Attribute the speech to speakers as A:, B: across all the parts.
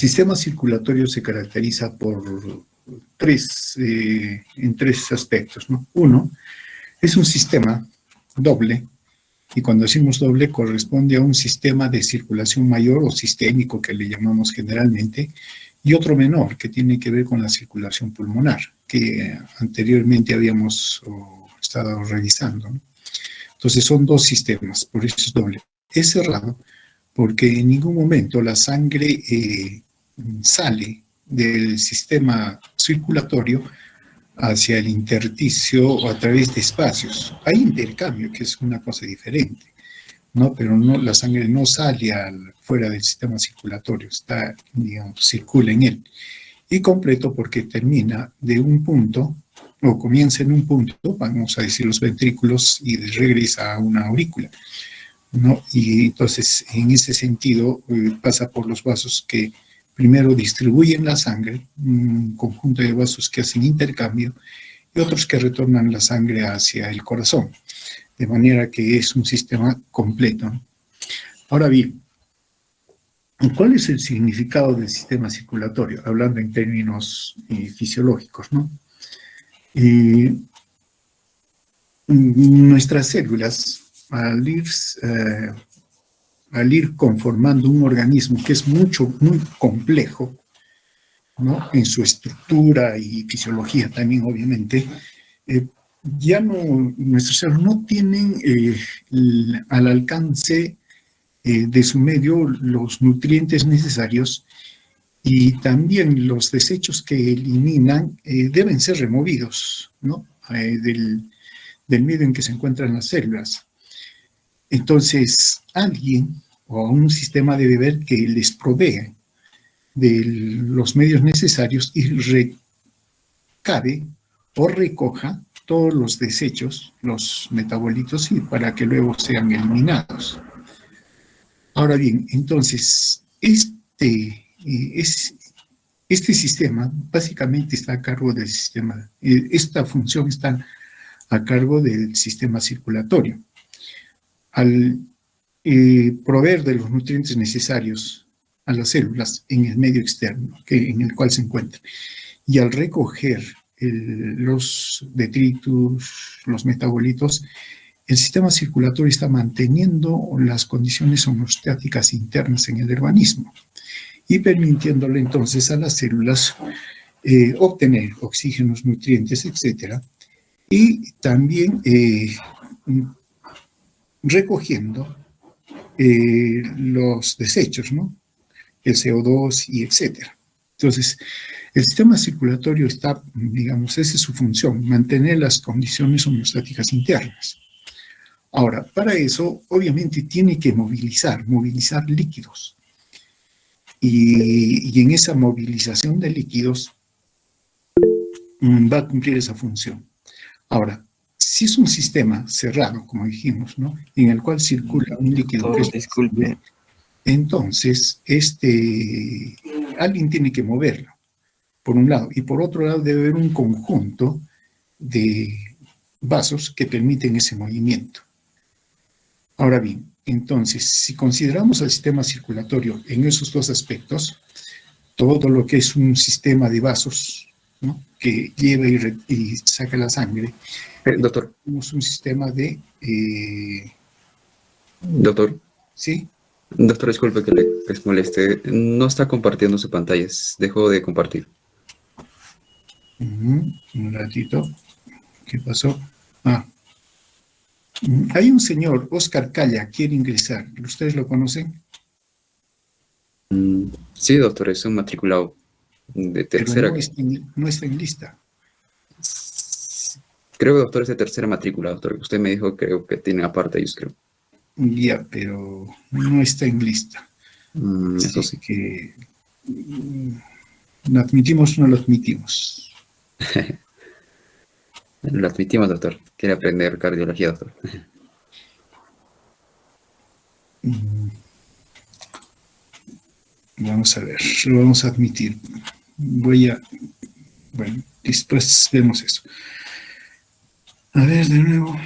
A: sistema circulatorio se caracteriza por en tres aspectos, ¿no? Uno, es un sistema doble, y cuando decimos doble corresponde a un sistema de circulación mayor o sistémico que le llamamos generalmente, y otro menor que tiene que ver con la circulación pulmonar, que anteriormente habíamos estado revisando, ¿no? Entonces son dos sistemas, por eso es doble. Es cerrado porque en ningún momento la sangre sale del sistema circulatorio hacia el intersticio o a través de espacios. Hay intercambio, que es una cosa diferente, ¿no? Pero no, la sangre no sale fuera del sistema circulatorio, está, digamos, circula en él. Y completo porque termina de un punto, o comienza en un punto, vamos a decir los ventrículos, y regresa a una aurícula, ¿no? Y entonces, en ese sentido, pasa por los vasos que primero distribuyen la sangre, un conjunto de vasos que hacen intercambio, y otros que retornan la sangre hacia el corazón, de manera que es un sistema completo. Ahora bien, ¿cuál es el significado del sistema circulatorio? Hablando en términos fisiológicos, ¿no? Nuestras células, al ir conformando un organismo que es muy complejo, ¿no? En su estructura y fisiología también, obviamente, ya no, nuestros células no tienen al alcance de su medio los nutrientes necesarios, y también los desechos que eliminan deben ser removidos, ¿no? Del medio en que se encuentran las células. Entonces, alguien o un sistema debe ver que les provee de los medios necesarios y recabe o recoja todos los desechos, los metabolitos, y para que luego sean eliminados. Ahora bien, entonces, este sistema básicamente está a cargo del sistema, esta función está a cargo del sistema circulatorio. Al proveer de los nutrientes necesarios a las células en el medio externo en el cual se encuentran, y al recoger los detritus, los metabolitos, el sistema circulatorio está manteniendo las condiciones homeostáticas internas en el organismo y permitiéndole entonces a las células obtener oxígenos, nutrientes, etcétera, y también recogiendo los desechos, ¿no? El CO2 y etcétera. Entonces, el sistema circulatorio está, digamos, esa es su función, mantener las condiciones homeostáticas internas. Ahora, para eso, obviamente, tiene que movilizar líquidos. Y en esa movilización de líquidos va a cumplir esa función. Ahora, si es un sistema cerrado, como dijimos, ¿no? En el cual circula un líquido.
B: Doctor, disculpe.
A: Entonces, alguien tiene que moverlo, por un lado, y por otro lado debe haber un conjunto de vasos que permiten ese movimiento. Ahora bien, entonces, si consideramos al sistema circulatorio en esos dos aspectos, todo lo que es un sistema de vasos, ¿no? Que lleva y saca la sangre,
B: Doctor.
A: tenemos un sistema de...
B: Doctor.
A: ¿Sí?
B: Doctor, disculpe que les moleste. No está compartiendo su pantalla. Dejó de compartir.
A: Un ratito. ¿Qué pasó? Hay un señor, Oscar Calla, quiere ingresar. ¿Ustedes lo conocen?
B: Sí, doctor, es un matriculado de tercera.
A: Pero no está en lista.
B: Creo que, doctor, es de tercera matrícula, doctor. Usted me dijo, creo que tiene aparte ellos, creo.
A: Ya, pero no está en lista.
B: Eso sí.
A: Que ¿lo admitimos o no lo admitimos?
B: Lo admitimos, doctor. Quiere aprender cardiología, doctor.
A: Vamos a ver, lo vamos a admitir. Bueno, después vemos eso. A ver, de nuevo.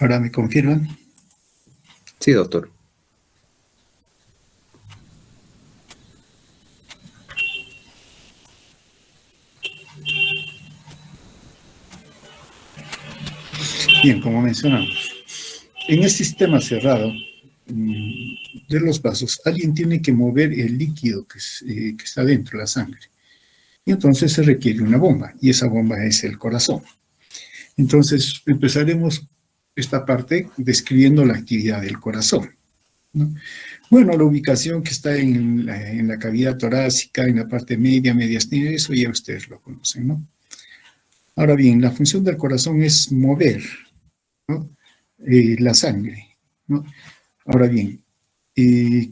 A: Ahora me confirman.
B: Sí, doctor.
A: Bien, como mencionamos, en el sistema cerrado de los vasos, alguien tiene que mover el líquido que está dentro de la sangre. Y entonces se requiere una bomba, y esa bomba es el corazón. Entonces, empezaremos esta parte describiendo la actividad del corazón, ¿no? Bueno, la ubicación que está en la cavidad torácica, en la parte media, mediastinal, eso ya ustedes lo conocen, ¿no? Ahora bien, la función del corazón es mover, ¿no? La sangre, ¿no? Ahora bien,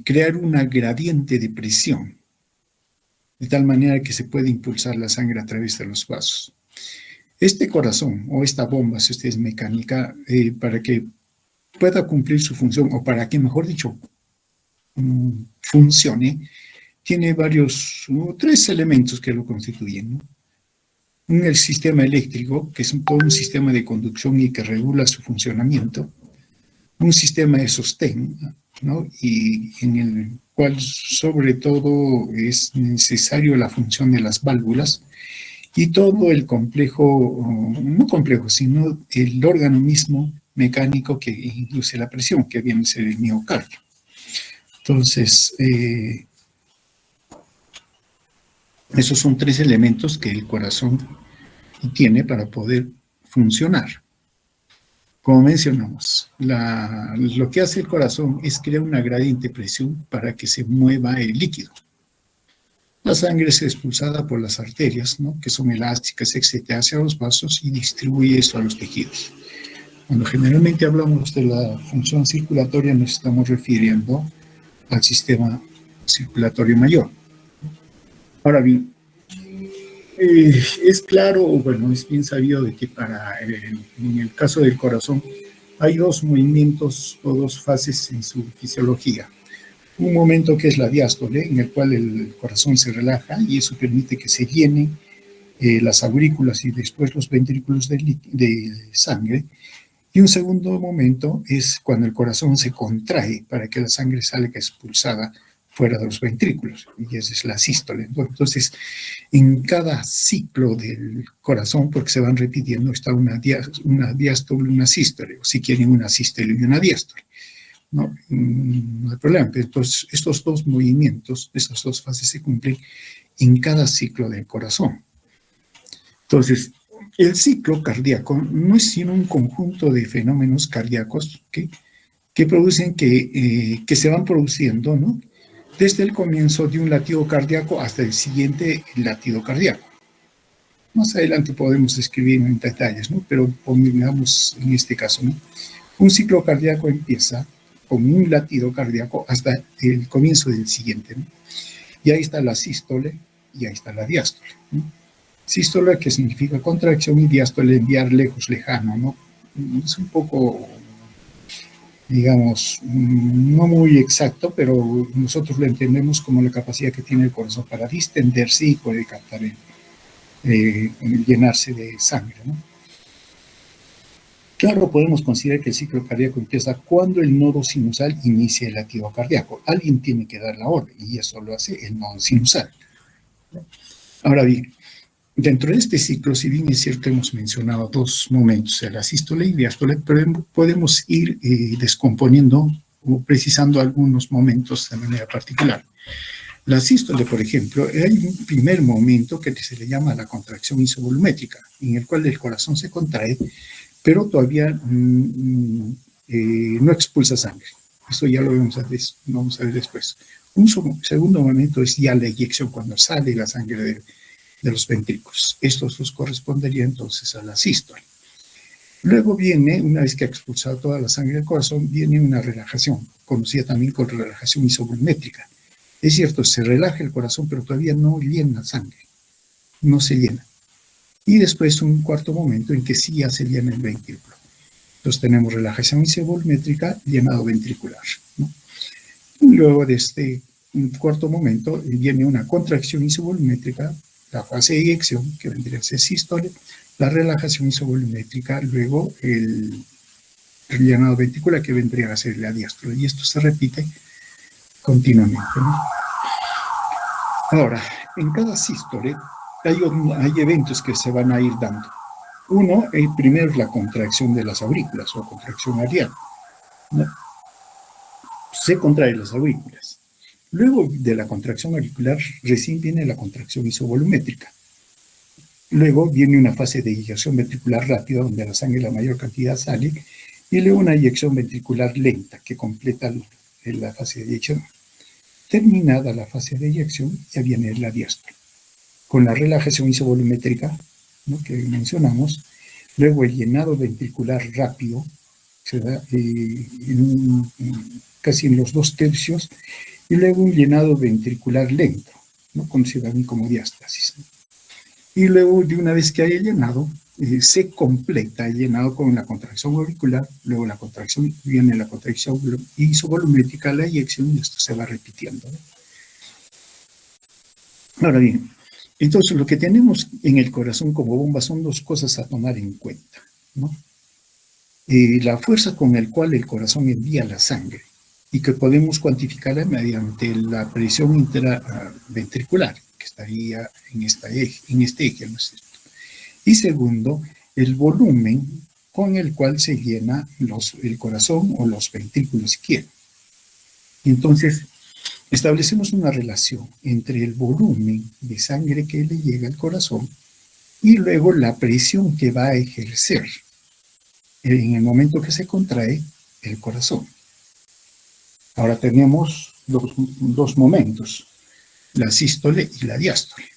A: crear una gradiente de presión, de tal manera que se puede impulsar la sangre a través de los vasos. Este corazón o esta bomba, si usted es mecánica, para que pueda cumplir su función, o para que, mejor dicho, funcione, tiene tres elementos que lo constituyen, ¿no? El sistema eléctrico, que es todo un sistema de conducción y que regula su funcionamiento. Un sistema de sostén, ¿no? Y en el cual sobre todo es necesario la función de las válvulas y todo el complejo, no complejo, sino el órgano mismo mecánico que induce la presión, que viene a ser el miocardio. Entonces, esos son tres elementos que el corazón tiene para poder funcionar. Como mencionamos, lo que hace el corazón es crear una gradiente de presión para que se mueva el líquido. La sangre es expulsada por las arterias, ¿no? Que son elásticas, etcétera, hacia los vasos y distribuye esto a los tejidos. Cuando generalmente hablamos de la función circulatoria, nos estamos refiriendo al sistema circulatorio mayor. Ahora bien, es claro, o bueno, es bien sabido de que en el caso del corazón hay dos movimientos o dos fases en su fisiología. Un momento que es la diástole, en el cual el corazón se relaja y eso permite que se llenen las aurículas y después los ventrículos de sangre. Y un segundo momento es cuando el corazón se contrae para que la sangre salga expulsada fuera de los ventrículos, y esa es la sístole. Entonces, en cada ciclo del corazón, porque se van repitiendo, está una diástole y una sístole, o si quieren una sístole y una diástole. No, no hay problema. Entonces, estos dos movimientos, estas dos fases se cumplen en cada ciclo del corazón. Entonces, el ciclo cardíaco no es sino un conjunto de fenómenos cardíacos que producen, que se van produciendo, ¿no? Desde el comienzo de un latido cardíaco hasta el siguiente latido cardíaco. Más adelante podemos escribir en detalles, ¿no? Pero pongamos en este caso, ¿no? Un ciclo cardíaco empieza con un latido cardíaco hasta el comienzo del siguiente, ¿no? Y ahí está la sístole y ahí está la diástole, ¿no? Sístole, que significa contracción, y diástole, enviar lejos, lejano, ¿no? Es un poco, digamos, no muy exacto, pero nosotros lo entendemos como la capacidad que tiene el corazón para distenderse y poder captar llenarse de sangre, ¿no? Claro, podemos considerar que el ciclo cardíaco empieza cuando el nodo sinusal inicia el latido cardíaco. Alguien tiene que dar la orden y eso lo hace el nodo sinusal. Ahora bien, dentro de este ciclo, si bien es cierto, hemos mencionado dos momentos, la sístole y diástole, pero podemos ir descomponiendo o precisando algunos momentos de manera particular. La sístole, por ejemplo, hay un primer momento que se le llama la contracción isovolumétrica, en el cual el corazón se contrae, pero todavía no expulsa sangre. Eso ya lo vamos a ver después. Un segundo momento es ya la eyección, cuando sale la sangre de los ventrículos. Estos dos corresponderían entonces a la sístole. Luego viene, una vez que ha expulsado toda la sangre del corazón, viene una relajación, conocida también como relajación isovolumétrica. Es cierto, se relaja el corazón, pero todavía no llena sangre, no se llena. Y después un cuarto momento en que sí ya se llena el ventrículo. Entonces tenemos relajación isovolumétrica, llenado ventricular, ¿no? Y luego de este cuarto momento viene una contracción isovolumétrica, la fase de eyección, que vendría a ser sístole, la relajación isovolumétrica, luego el llenado ventricular, que vendría a ser la diástole, y esto se repite continuamente, ¿no? Ahora, en cada sístole hay eventos que se van a ir dando. Uno, el primero es la contracción de las aurículas o contracción areal, ¿no? Se contraen las aurículas. Luego de la contracción auricular, recién viene la contracción isovolumétrica. Luego viene una fase de eyección ventricular rápida, donde la sangre la mayor cantidad sale, y luego una eyección ventricular lenta, que completa la fase de eyección. Terminada la fase de eyección, ya viene la diástole, con la relajación isovolumétrica, ¿no?, que mencionamos. Luego el llenado ventricular rápido, se da casi en los 2/3, y luego un llenado ventricular lento, ¿no?, conocido también como diástasis. Y luego, de una vez que haya llenado, se completa el llenado con la contracción auricular, luego viene la contracción isovolumétrica, la eyección, y esto se va repitiendo, ¿no? Ahora bien, entonces lo que tenemos en el corazón como bomba son dos cosas a tomar en cuenta, ¿no? La fuerza con la cual el corazón envía la sangre, y que podemos cuantificarla mediante la presión intraventricular, que estaría en este eje, ¿no es cierto? Y segundo, el volumen con el cual se llena el corazón o los ventrículos, si quieren. Entonces, establecemos una relación entre el volumen de sangre que le llega al corazón y luego la presión que va a ejercer en el momento que se contrae el corazón. Ahora tenemos dos momentos, la sístole y la diástole.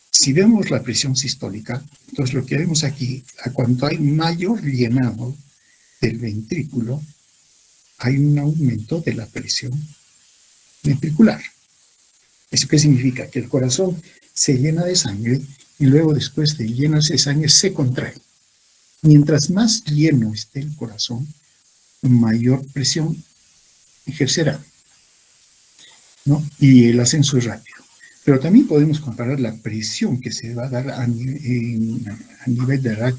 A: Si vemos la presión sistólica, entonces lo que vemos aquí, a cuanto hay mayor llenado del ventrículo, hay un aumento de la presión ventricular. ¿Eso qué significa? Que el corazón se llena de sangre y luego, después de llenarse de sangre, se contrae. Mientras más lleno esté el corazón, mayor presión ejercerá, ¿no? Y el ascenso es rápido. Pero también podemos comparar la presión que se va a dar a nivel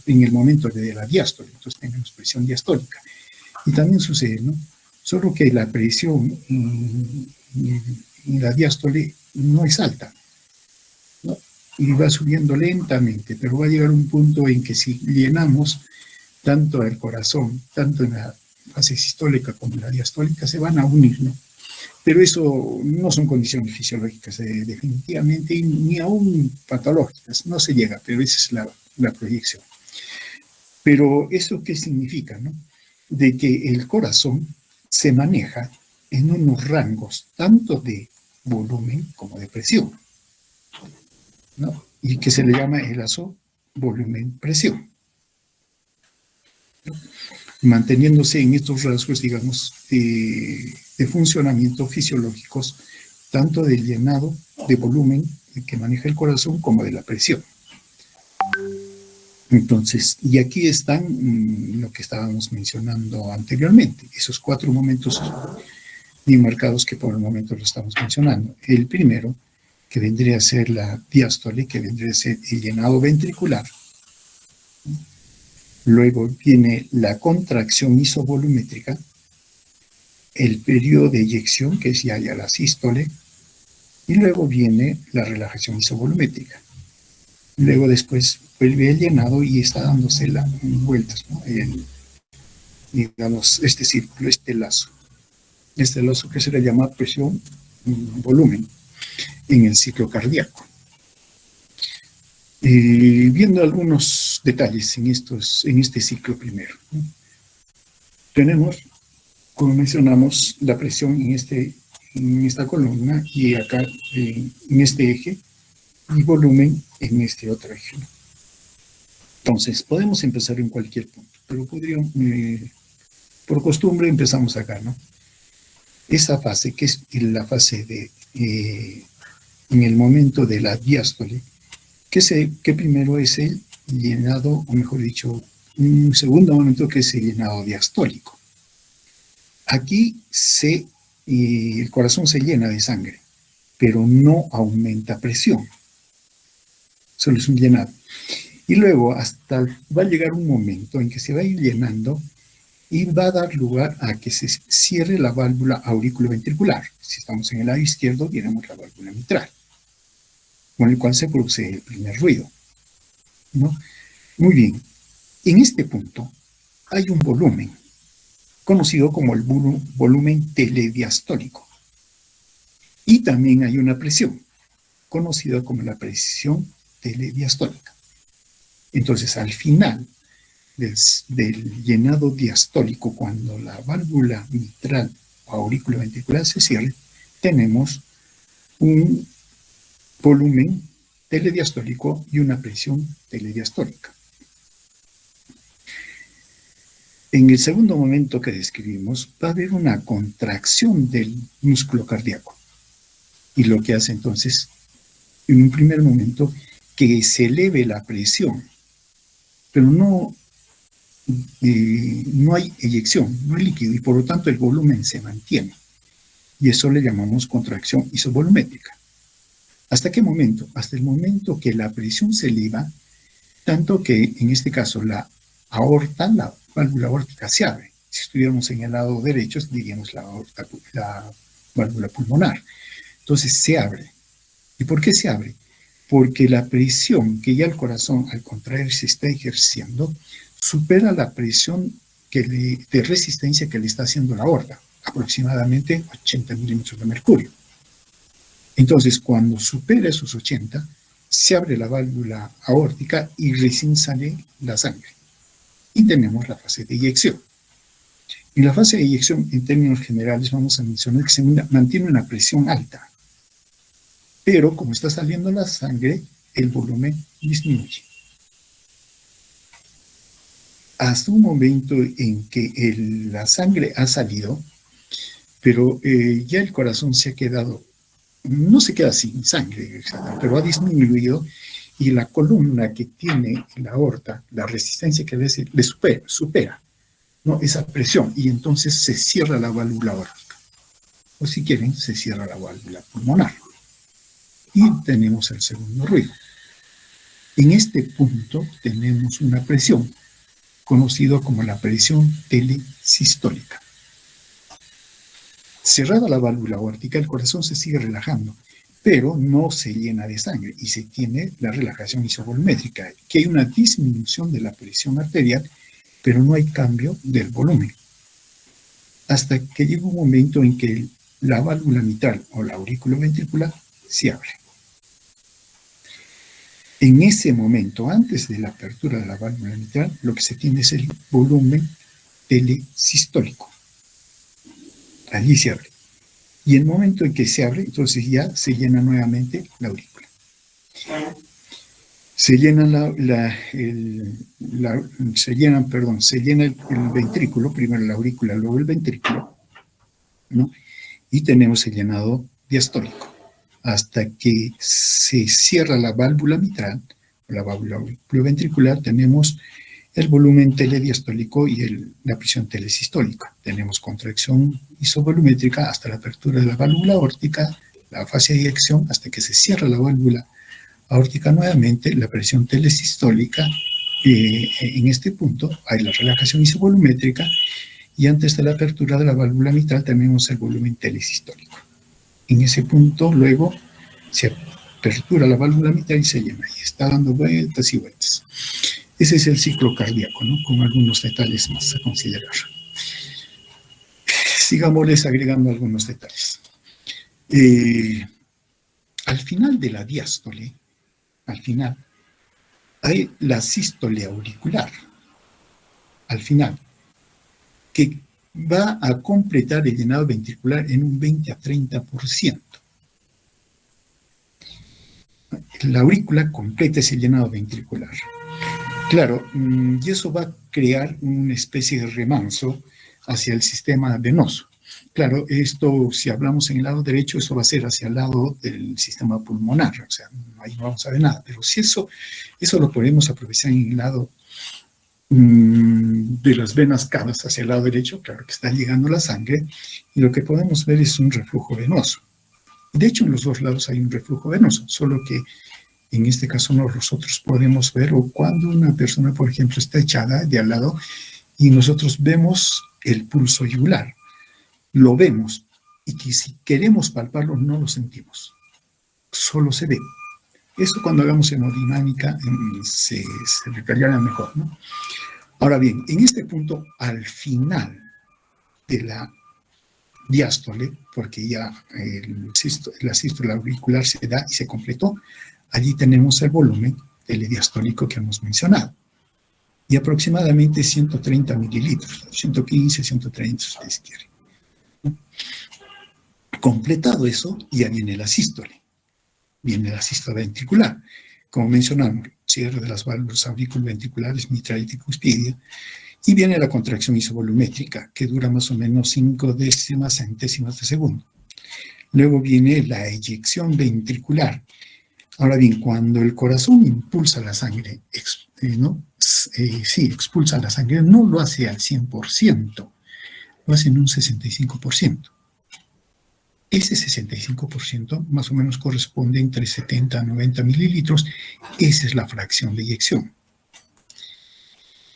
A: en el momento de la diástole. Entonces tenemos presión diastólica. Y también sucede, ¿no? Solo que la presión en la diástole no es alta, ¿no? Y va subiendo lentamente, pero va a llegar un punto en que si llenamos tanto el corazón, tanto en la fase sistólica como en la diastólica, se van a unir, ¿no? Pero eso no son condiciones fisiológicas, definitivamente, ni aún patológicas, no se llega, pero esa es la proyección. Pero ¿eso qué significa, no? De que el corazón se maneja en unos rangos tanto de volumen como de presión, ¿no? Y que se le llama el lazo volumen-presión, ¿no? Manteniéndose en estos rasgos, digamos, de funcionamiento fisiológicos, tanto del llenado de volumen que maneja el corazón como de la presión. Entonces, y aquí están lo que estábamos mencionando anteriormente, esos 4 momentos bien marcados que por el momento lo estamos mencionando. El primero, que vendría a ser la diástole, que vendría a ser el llenado ventricular. Luego viene la contracción isovolumétrica, el periodo de eyección, que es ya la sístole, y luego viene la relajación isovolumétrica. Luego después vuelve el llenado y está dándose las vueltas, ¿no? Digamos, este círculo, este lazo que se le llama presión volumen en el ciclo cardíaco. Viendo algunos detalles en este ciclo primero, ¿no? Tenemos, como mencionamos, la presión en esta columna y acá en este eje, y volumen en este otro eje. Entonces, podemos empezar en cualquier punto, pero podríamos, por costumbre, empezamos acá, ¿no? Esa fase, que es la fase en el momento de la diástole, que primero es el llenado, o mejor dicho, un segundo momento que es el llenado diastólico. Aquí el corazón se llena de sangre, pero no aumenta presión. Solo es un llenado. Y luego va a llegar un momento en que se va a ir llenando y va a dar lugar a que se cierre la válvula auriculoventricular. Si estamos en el lado izquierdo, tenemos la válvula mitral, con el cual se produce el primer ruido, ¿no? Muy bien. En este punto hay un volumen, conocido como el volumen telediastólico. Y también hay una presión, conocida como la presión telediastólica. Entonces, al final del llenado diastólico, cuando la válvula mitral o auriculoventricular se cierre, tenemos un volumen telediastólico y una presión telediastólica. En el segundo momento que describimos, va a haber una contracción del músculo cardíaco. Y lo que hace entonces, en un primer momento, que se eleve la presión, pero no hay eyección, no hay líquido, y por lo tanto el volumen se mantiene. Y eso le llamamos contracción isovolumétrica. ¿Hasta qué momento? Hasta el momento que la presión se eleva, tanto que en este caso la aorta, la válvula aórtica se abre. Si estuviéramos en el lado derecho, diríamos la válvula pulmonar. Entonces se abre. ¿Y por qué se abre? Porque la presión que ya el corazón al contraerse está ejerciendo supera la presión de resistencia que le está haciendo la aorta, aproximadamente 80 milímetros de mercurio. Entonces, cuando supera esos 80, se abre la válvula aórtica y recién sale la sangre. Y tenemos la fase de eyección. En la fase de eyección, en términos generales, vamos a mencionar que se mantiene una presión alta. Pero como está saliendo la sangre, el volumen disminuye. Hasta un momento en que la sangre ha salido, pero ya el corazón se ha quedado, no se queda sin sangre, pero ha disminuido, y la columna que tiene la aorta, la resistencia que le supera, ¿no?, esa presión, y entonces se cierra la válvula aórtica. O si quieren, se cierra la válvula pulmonar. Y tenemos el segundo ruido. En este punto tenemos una presión, conocida como la presión telesistólica. Cerrada la válvula aórtica, el corazón se sigue relajando, pero no se llena de sangre y se tiene la relajación isovolumétrica, que hay una disminución de la presión arterial, pero no hay cambio del volumen. Hasta que llega un momento en que la válvula mitral o la auriculoventricular se abre. En ese momento, antes de la apertura de la válvula mitral, lo que se tiene es el volumen telesistólico. Allí se abre. Y en el momento en que se abre, entonces ya se llena nuevamente la aurícula. Se llena se llena el ventrículo, primero la aurícula, luego el ventrículo, ¿no? Y tenemos el llenado diastólico, hasta que se cierra la válvula mitral, la válvula auriculoventricular, tenemos el volumen telediastólico y la presión telesistólica. Tenemos contracción isovolumétrica hasta la apertura de la válvula aórtica, la fase de eyección, hasta que se cierra la válvula aórtica nuevamente, la presión telesistólica. En este punto hay la relajación isovolumétrica, y antes de la apertura de la válvula mitral tenemos el volumen telesistólico. En ese punto, luego, se apertura la válvula mitral y se llena, y está dando vueltas y vueltas. Ese es el ciclo cardíaco, ¿no?, con algunos detalles más a considerar. Sigámosles agregando algunos detalles. Al final de la diástole, al final, hay la sístole auricular, al final, que va a completar el llenado ventricular en un 20 a 30%. La aurícula completa ese llenado ventricular. Claro, y eso va a crear una especie de remanso hacia el sistema venoso. Claro, esto, si hablamos en el lado derecho, eso va a ser hacia el lado del sistema pulmonar, o sea, ahí no vamos a ver nada. Pero si eso lo podemos aprovechar en el lado de las venas cavas hacia el lado derecho, claro que está llegando la sangre, y lo que podemos ver es un reflujo venoso. De hecho, en los dos lados hay un reflujo venoso, solo que en este caso nosotros podemos ver, o cuando una persona, por ejemplo, está echada de al lado y nosotros vemos el pulso yugular. Lo vemos, y que si queremos palparlo no lo sentimos, solo se ve. Eso cuando hagamos hemodinámica se detallará mejor, ¿no? Ahora bien, en este punto, al final de la diástole, porque ya la sístole auricular se da y se completó, allí tenemos el volumen del diastólico que hemos mencionado. Y aproximadamente 130 mililitros, 115, 130 si ustedes quieren. Completado eso, ya viene la sístole. Viene la sístole ventricular. Como mencionamos, cierre de las válvulas auriculoventriculares mitral y cuspidia. Y viene la contracción isovolumétrica, que dura más o menos 5 décimas centésimas de segundo. Luego viene la eyección ventricular. Ahora bien, cuando el corazón impulsa la sangre, expulsa la sangre, no lo hace al 100%, lo hace en un 65%. Ese 65% más o menos corresponde entre 70 a 90 mililitros. Esa es la fracción de eyección.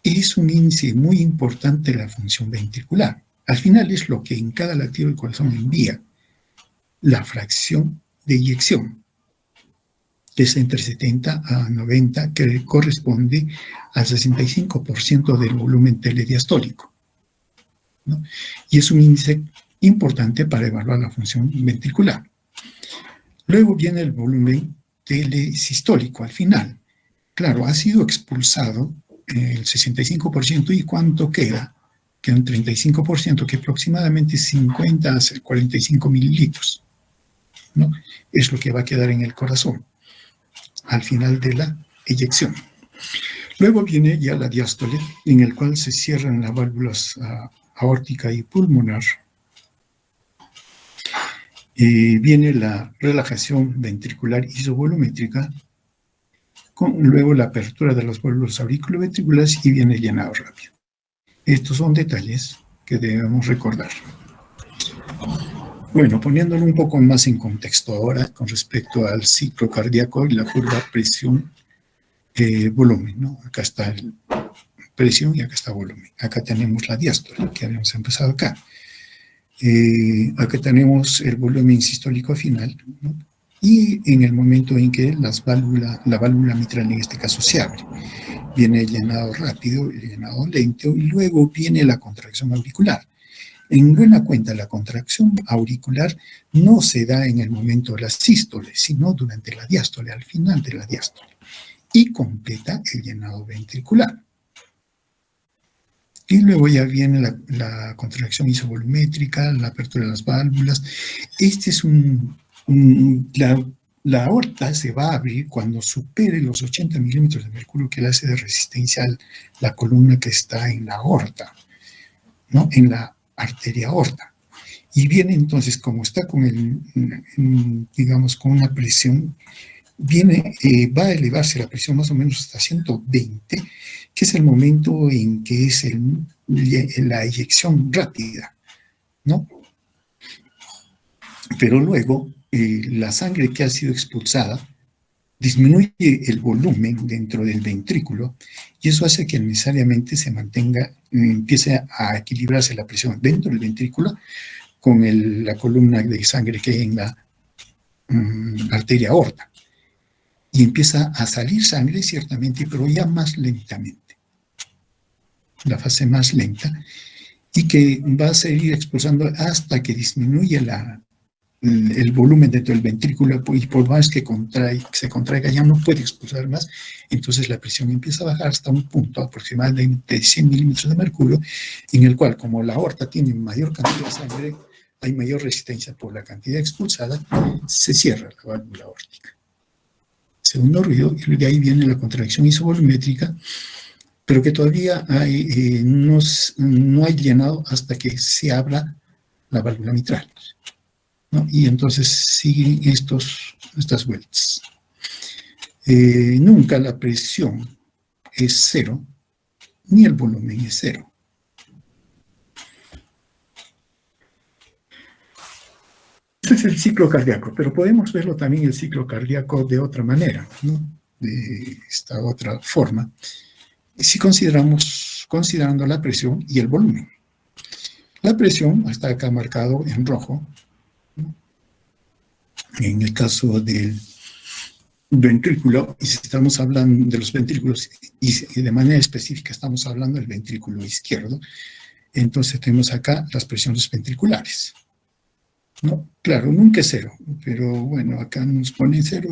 A: Es un índice muy importante de la función ventricular. Al final es lo que en cada latido del corazón envía la fracción de eyección, que es entre 70 a 90, que corresponde al 65% del volumen telediastólico, ¿no? Y es un índice importante para evaluar la función ventricular. Luego viene el volumen telesistólico al final. Claro, ha sido expulsado el 65%, ¿y cuánto queda? Queda un 35%, que aproximadamente 50 a 45 mililitros, ¿no? Es lo que va a quedar en el corazón al final de la eyección. Luego viene ya la diástole, en el cual se cierran las válvulas aórtica y pulmonar. Viene la relajación ventricular isovolumétrica, luego la apertura de las válvulas auriculoventriculares y viene el llenado rápido. Estos son detalles que debemos recordar. Bueno, poniéndolo un poco más en contexto ahora con respecto al ciclo cardíaco y la curva presión-volumen, ¿no? Acá está el presión y acá está volumen. Acá tenemos la diástole, que habíamos empezado acá. Acá tenemos el volumen sistólico final, ¿no? Y en el momento en que la válvula mitral en este caso se abre, viene el llenado rápido, el llenado lento, y luego viene la contracción auricular. En buena cuenta, la contracción auricular no se da en el momento de la sístole, sino durante la diástole, al final de la diástole, y completa el llenado ventricular. Y luego ya viene la contracción isovolumétrica, la apertura de las válvulas. Este es la aorta se va a abrir cuando supere los 80 milímetros de mercurio, que le hace de resistencia a la columna que está en la aorta, ¿no? En la arteria aorta. Y viene entonces, como está con digamos, con una presión, va a elevarse la presión más o menos hasta 120, que es el momento en que es la eyección rápida, ¿no? Pero luego la sangre que ha sido expulsada disminuye el volumen dentro del ventrículo y eso hace que necesariamente se mantenga, empiece a equilibrarse la presión dentro del ventrículo con la columna de sangre que hay en la arteria aorta. Y empieza a salir sangre, ciertamente, pero ya más lentamente. La fase más lenta, y que va a seguir expulsando hasta que disminuye el volumen dentro del ventrículo, y por más que se contraiga, ya no puede expulsar más. Entonces la presión empieza a bajar hasta un punto aproximadamente de 100 milímetros de mercurio, en el cual, como la aorta tiene mayor cantidad de sangre, hay mayor resistencia por la cantidad expulsada, se cierra la válvula aórtica. Segundo ruido, y de ahí viene la contracción isovolumétrica, pero que todavía no hay llenado hasta que se abra la válvula mitral, ¿no? Y entonces siguen estas vueltas. Nunca la presión es cero, ni el volumen es cero. Ese es el ciclo cardíaco, pero podemos verlo también el ciclo cardíaco de otra manera, ¿no? De esta otra forma. Si consideramos considerando la presión y el volumen. La presión está acá marcado en rojo, ¿no? En el caso del ventrículo, y si estamos hablando de los ventrículos, y de manera específica estamos hablando del ventrículo izquierdo, entonces tenemos acá las presiones ventriculares, ¿no? Claro, nunca es cero, pero bueno, acá nos pone cero.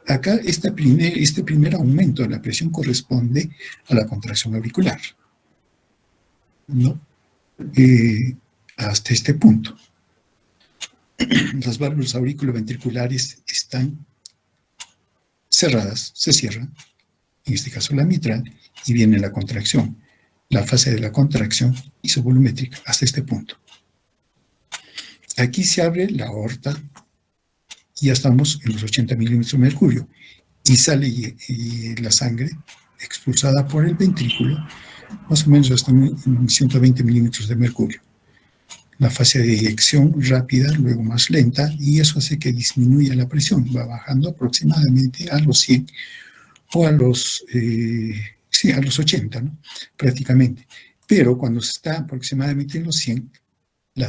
A: Acá este primer aumento de la presión corresponde a la contracción auricular, ¿no? Hasta este punto. Las válvulas auriculoventriculares están cerradas, se cierran, en este caso la mitral, y viene la contracción. La fase de la contracción isovolumétrica hasta este punto. Aquí se abre la aorta y ya estamos en los 80 milímetros de mercurio y sale la sangre expulsada por el ventrículo más o menos hasta 120 milímetros de mercurio. La fase de eyección rápida, luego más lenta, y eso hace que disminuya la presión, va bajando aproximadamente a los 100 o a los 80, ¿no? Prácticamente. Pero cuando se está aproximadamente en los 100,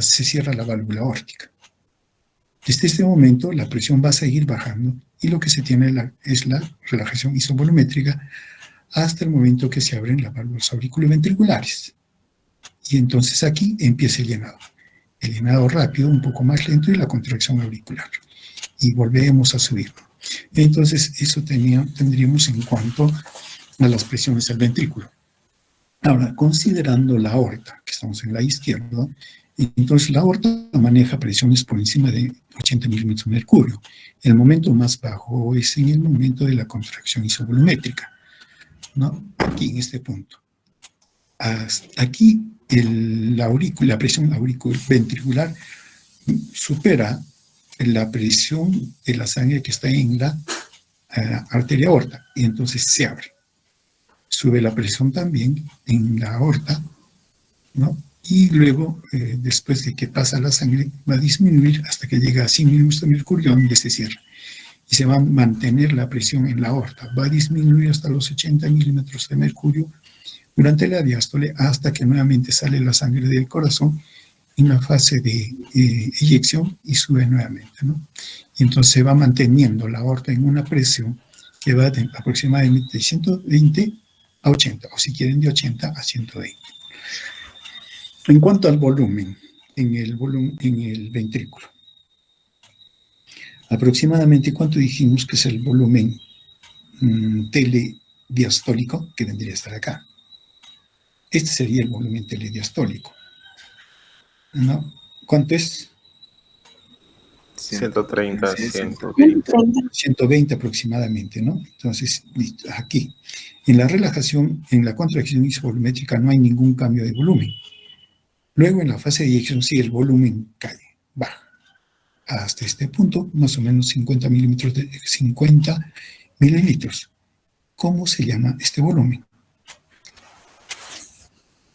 A: se cierra la válvula aórtica. Desde este momento la presión va a seguir bajando y lo que se tiene es la relajación isovolumétrica hasta el momento que se abren las válvulas auriculoventriculares. Y entonces aquí empieza el llenado. El llenado rápido, un poco más lento, y la contracción auricular. Y volvemos a subir. Entonces eso tendríamos en cuanto a las presiones del ventrículo. Ahora, considerando la aorta, que estamos en la izquierda, entonces la aorta maneja presiones por encima de 80 milímetros de mercurio. El momento más bajo es en el momento de la contracción isovolumétrica, ¿no? Aquí, en este punto. Aquí la presión auriculoventricular supera la presión de la sangre que está en la arteria aorta, y entonces se abre. Sube la presión también en la aorta, ¿no? Y luego, después de que pasa la sangre, va a disminuir hasta que llega a 100 milímetros de mercurio, donde se cierra. Y se va a mantener la presión en la aorta. Va a disminuir hasta los 80 milímetros de mercurio durante la diástole, hasta que nuevamente sale la sangre del corazón en la fase de eyección y sube nuevamente, ¿no? Y entonces se va manteniendo la aorta en una presión que va de aproximadamente 120 a 80, o si quieren de 80 a 120. En cuanto al volumen, en el ventrículo, aproximadamente, ¿cuánto dijimos que es el volumen telediastólico? Que vendría a estar acá. Este sería el volumen telediastólico, ¿no? ¿Cuánto es?
C: 130, 120.
A: 120 aproximadamente, ¿no? Entonces, listo, aquí. En la relajación, en la contracción isovolumétrica no hay ningún cambio de volumen. Luego, en la fase de eyección, sí, el volumen cae, baja. Hasta este punto, más o menos 50 mililitros. ¿Cómo se llama este volumen?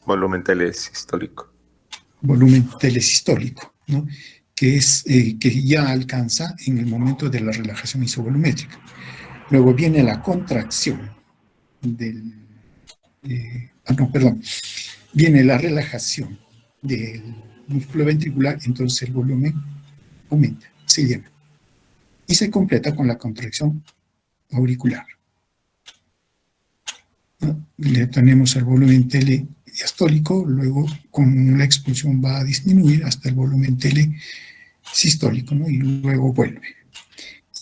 C: Volumen telesistólico.
A: Volumen telesistólico, ¿no? Que ya alcanza en el momento de la relajación isovolumétrica. Luego viene la contracción viene la relajación del músculo ventricular, entonces el volumen aumenta, se llena. Y se completa con la contracción auricular, ¿no? Le tenemos el volumen telediastólico, luego con la expulsión va a disminuir hasta el volumen telesistólico, ¿no? Y luego vuelve.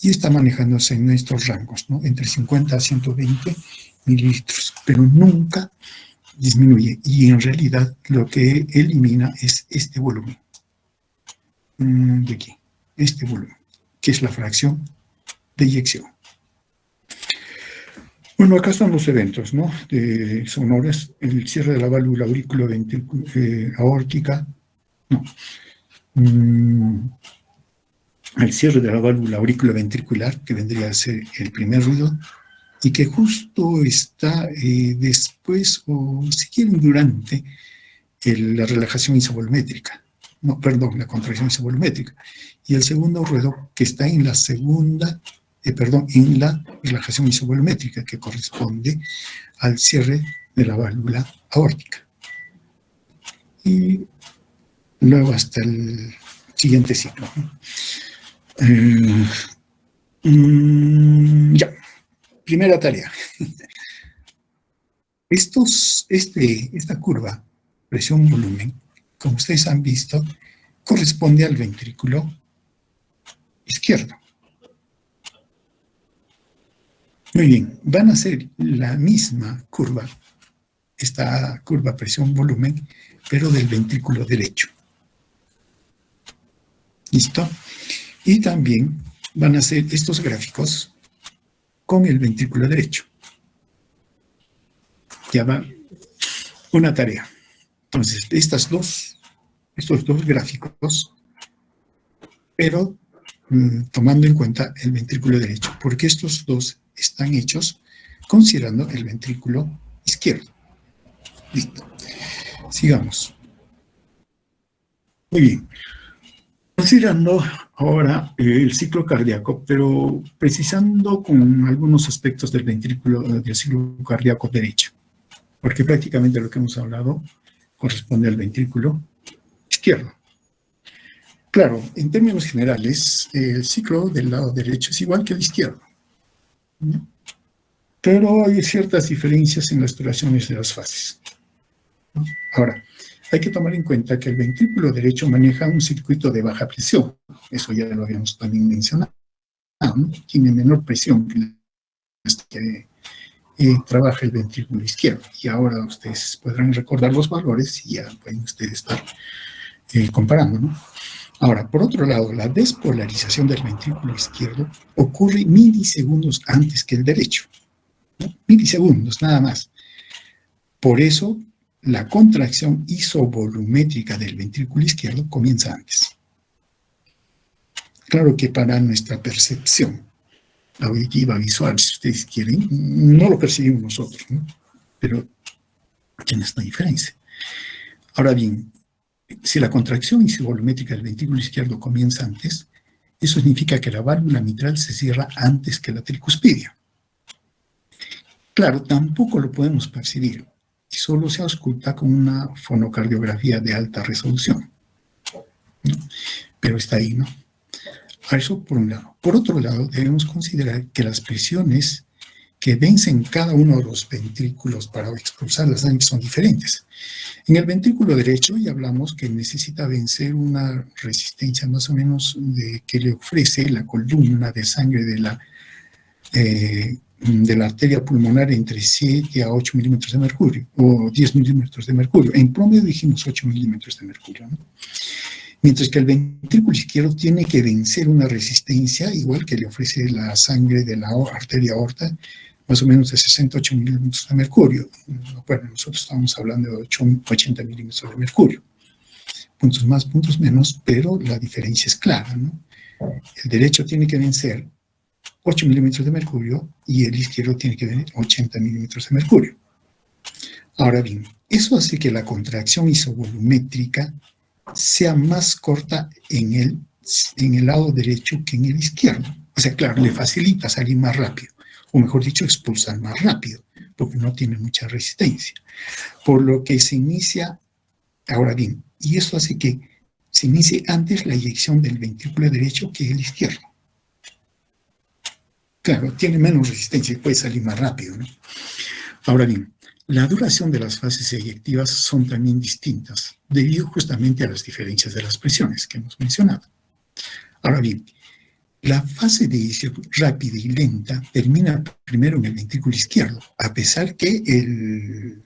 A: Y está manejándose en estos rangos, ¿no? Entre 50 a 120 mililitros, pero nunca disminuye. Y en realidad lo que elimina es este volumen. De aquí, este volumen, que es la fracción de eyección. Bueno, acá están los eventos, ¿no? Sonores, el cierre de la válvula aórtica, no. El cierre de la válvula auriculoventricular, que vendría a ser el primer ruido, y que justo está después, o si quieren, durante la relajación isovolumétrica. No, perdón, la contracción isovolumétrica. Y el segundo ruido que está en la en la relajación isovolumétrica, que corresponde al cierre de la válvula aórtica. Y luego hasta el siguiente ciclo. Ya, primera tarea. Esta curva, presión-volumen, como ustedes han visto, corresponde al ventrículo izquierdo. Muy bien, van a ser la misma curva, esta curva presión-volumen, pero del ventrículo derecho. ¿Listo? Y también van a ser estos gráficos con el ventrículo derecho. Ya va una tarea. Entonces, estos dos gráficos, pero tomando en cuenta el ventrículo derecho, porque estos dos están hechos considerando el ventrículo izquierdo. Listo. Sigamos. Muy bien. Considerando ahora el ciclo cardíaco, pero precisando con algunos aspectos del ventrículo del ciclo cardíaco derecho, porque prácticamente lo que hemos hablado corresponde al ventrículo izquierdo. Claro, en términos generales, el ciclo del lado derecho es igual que el izquierdo, ¿no? Pero hay ciertas diferencias en las duraciones de las fases, ¿no? Ahora, hay que tomar en cuenta que el ventrículo derecho maneja un circuito de baja presión. Eso ya lo habíamos también mencionado, ¿no? Tiene menor presión que trabaja el ventrículo izquierdo. Y ahora ustedes podrán recordar los valores y ya pueden ustedes estar comparando, ¿no? Ahora, por otro lado, la despolarización del ventrículo izquierdo ocurre milisegundos antes que el derecho, ¿no? Milisegundos, nada más. Por eso, la contracción isovolumétrica del ventrículo izquierdo comienza antes. Claro que para nuestra percepción auditiva, visual, si ustedes quieren, no lo percibimos nosotros, ¿no? Pero tiene esta diferencia. Ahora bien, si la contracción isovolumétrica del ventrículo izquierdo comienza antes, eso significa que la válvula mitral se cierra antes que la tricuspidia. Claro, tampoco lo podemos percibir, y solo se ausculta con una fonocardiografía de alta resolución, ¿no? Pero está ahí, ¿no? Eso por un lado. Por otro lado, debemos considerar que las presiones que vencen cada uno de los ventrículos para expulsar la sangre son diferentes. En el ventrículo derecho ya hablamos que necesita vencer una resistencia más o menos que le ofrece la columna de sangre de la arteria pulmonar entre 7 a 8 milímetros de mercurio, o 10 milímetros de mercurio. En promedio dijimos 8 milímetros de mercurio, ¿no? Mientras que el ventrículo izquierdo tiene que vencer una resistencia, igual que le ofrece la sangre de la arteria aorta, más o menos de 68 milímetros de mercurio. Bueno, nosotros estamos hablando de 80 milímetros de mercurio. Puntos más, puntos menos, pero la diferencia es clara, ¿no? El derecho tiene que vencer 8 milímetros de mercurio y el izquierdo tiene que vencer 80 milímetros de mercurio. Ahora bien, eso hace que la contracción isovolumétrica sea más corta en el lado derecho que en el izquierdo. O sea, claro, le facilita salir más rápido, o mejor dicho, expulsar más rápido, porque no tiene mucha resistencia. Por lo que se inicia, ahora bien, y eso hace que se inicie antes la eyección del ventrículo derecho que el izquierdo. Claro, tiene menos resistencia y puede salir más rápido, ¿no? Ahora bien, la duración de las fases eyectivas son también distintas, debido justamente a las diferencias de las presiones que hemos mencionado. Ahora bien, la fase de eyección rápida y lenta termina primero en el ventrículo izquierdo, a pesar que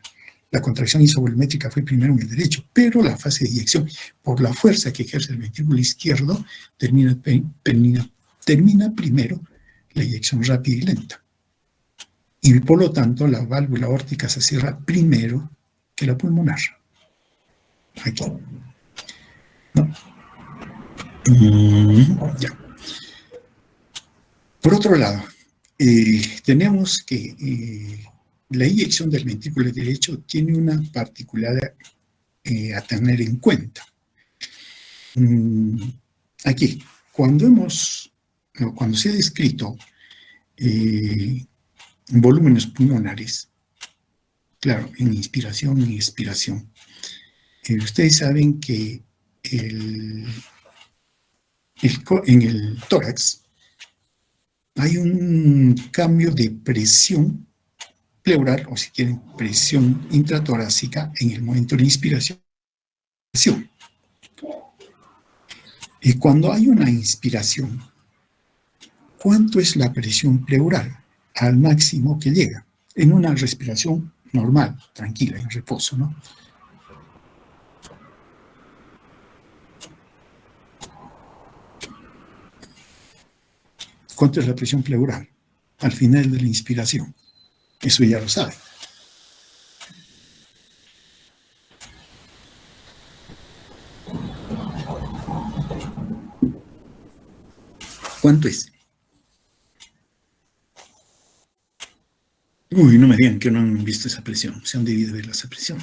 A: la contracción isovolumétrica fue primero en el derecho, pero la fase de eyección, por la fuerza que ejerce el ventrículo izquierdo, termina primero la eyección rápida y lenta. Y por lo tanto, la válvula aórtica se cierra primero que la pulmonar. Aquí. ¿No? Ya. Por otro lado, tenemos que la eyección del ventrículo derecho tiene una particularidad a tener en cuenta. Aquí, cuando se ha descrito volúmenes pulmonares, Claro, en inspiración y expiración. Ustedes saben que en el tórax hay un cambio de presión pleural, o si quieren, presión intratorácica en el momento de inspiración. Y cuando hay una inspiración, ¿cuánto es la presión pleural al máximo que llega? En una respiración normal, tranquila, en reposo, ¿no? ¿Cuánto es la presión pleural al final de la inspiración? Eso ya lo saben. ¿Cuánto es? Uy, no me digan que no han visto esa presión. Se han debido ver esa presión.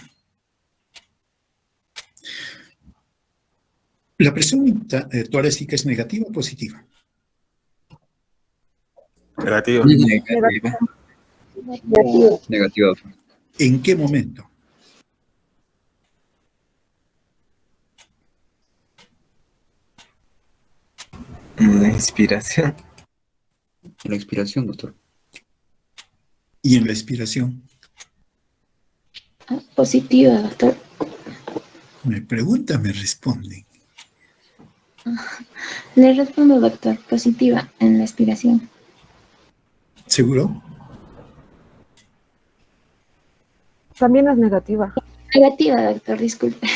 A: ¿La presión torácica es negativa o positiva?
C: Negativo.
B: Negativa. Negativa.
A: ¿En qué momento?
D: La inspiración.
B: La expiración, doctor.
A: ¿Y en la expiración?
E: Positiva, doctor.
A: Me preguntan, me responden.
E: Le respondo, doctor. Positiva en la expiración.
A: ¿Seguro?
F: También es negativa.
E: Negativa, doctor, disculpe.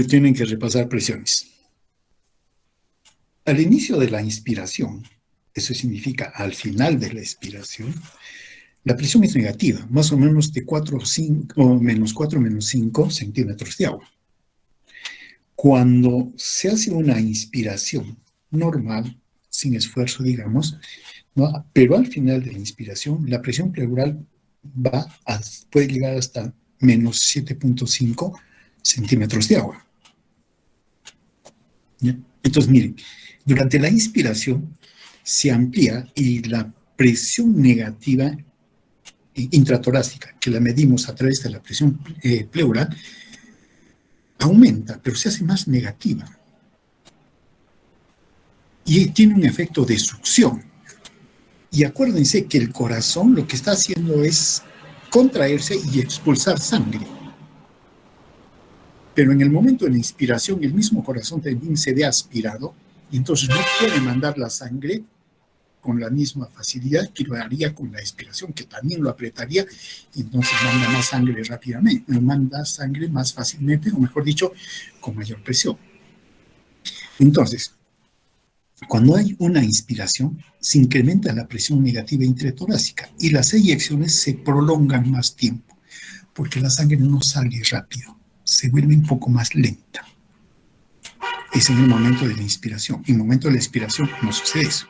A: Tienen que repasar presiones. Al inicio de la inspiración, eso significa al final de la expiración, la presión es negativa, más o menos de 4 o 5, o menos 4 menos 5 centímetros de agua. Cuando se hace una inspiración normal, sin esfuerzo, digamos, ¿no? Pero al final de la inspiración, la presión pleural puede llegar hasta menos 7.5 centímetros de agua. ¿Ya? Entonces, miren, durante la inspiración se amplía y la presión negativa intratorácica, que la medimos a través de la presión pleural, aumenta, pero se hace más negativa. Y tiene un efecto de succión. Y acuérdense que el corazón lo que está haciendo es contraerse y expulsar sangre. Pero en el momento de la inspiración, el mismo corazón también se ve aspirado y entonces no puede mandar la sangre con la misma facilidad que lo haría con la expiración, que también lo apretaría y entonces manda más sangre rápidamente, manda sangre más fácilmente, o mejor dicho, con mayor presión. Entonces, cuando hay una inspiración, se incrementa la presión negativa intratorácica y las eyecciones se prolongan más tiempo, porque la sangre no sale rápido, se vuelve un poco más lenta. Es en el momento de la inspiración. En el momento de la expiración no sucede eso.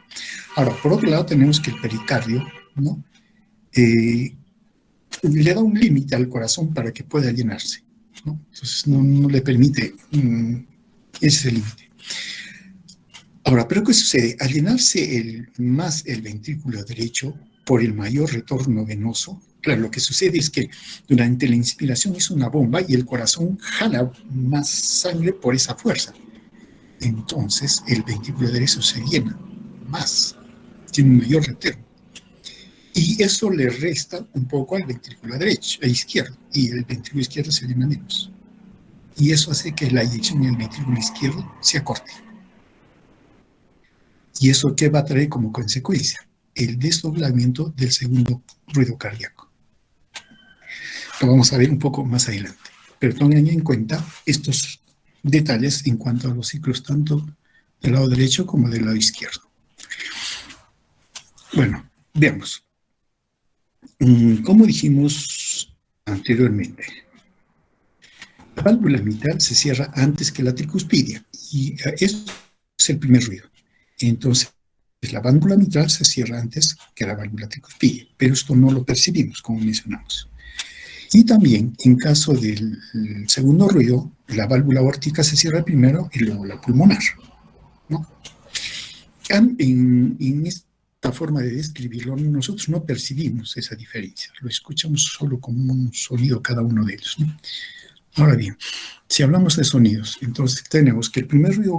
A: Ahora, por otro lado, tenemos que el pericardio, ¿no? Le da un límite al corazón para que pueda llenarse, ¿no? Entonces, no le permite ese límite. Ahora, ¿pero qué sucede? Al llenarse más el ventrículo derecho por el mayor retorno venoso, claro, lo que sucede es que durante la inspiración es una bomba y el corazón jala más sangre por esa fuerza. Entonces, el ventrículo derecho se llena más, tiene un mayor retorno. Y eso le resta un poco al ventrículo derecho, al izquierdo, y el ventrículo izquierdo se llena menos. Y eso hace que la eyección en el ventrículo izquierdo se acorte. ¿Y eso qué va a traer como consecuencia? El desdoblamiento del segundo ruido cardíaco. Lo vamos a ver un poco más adelante. Pero tengan en cuenta estos detalles en cuanto a los ciclos tanto del lado derecho como del lado izquierdo. Bueno, veamos. Como dijimos anteriormente, la válvula mitral se cierra antes que la tricuspidia y esto es el primer ruido. Entonces, la válvula mitral se cierra antes que la válvula tricuspidia, pero esto no lo percibimos, como mencionamos. Y también, en caso del segundo ruido, la válvula aórtica se cierra primero y luego la pulmonar, ¿no? En esta una forma de describirlo, nosotros no percibimos esa diferencia, lo escuchamos solo como un sonido cada uno de ellos, ¿no? Ahora bien, si hablamos de sonidos, entonces tenemos que el primer ruido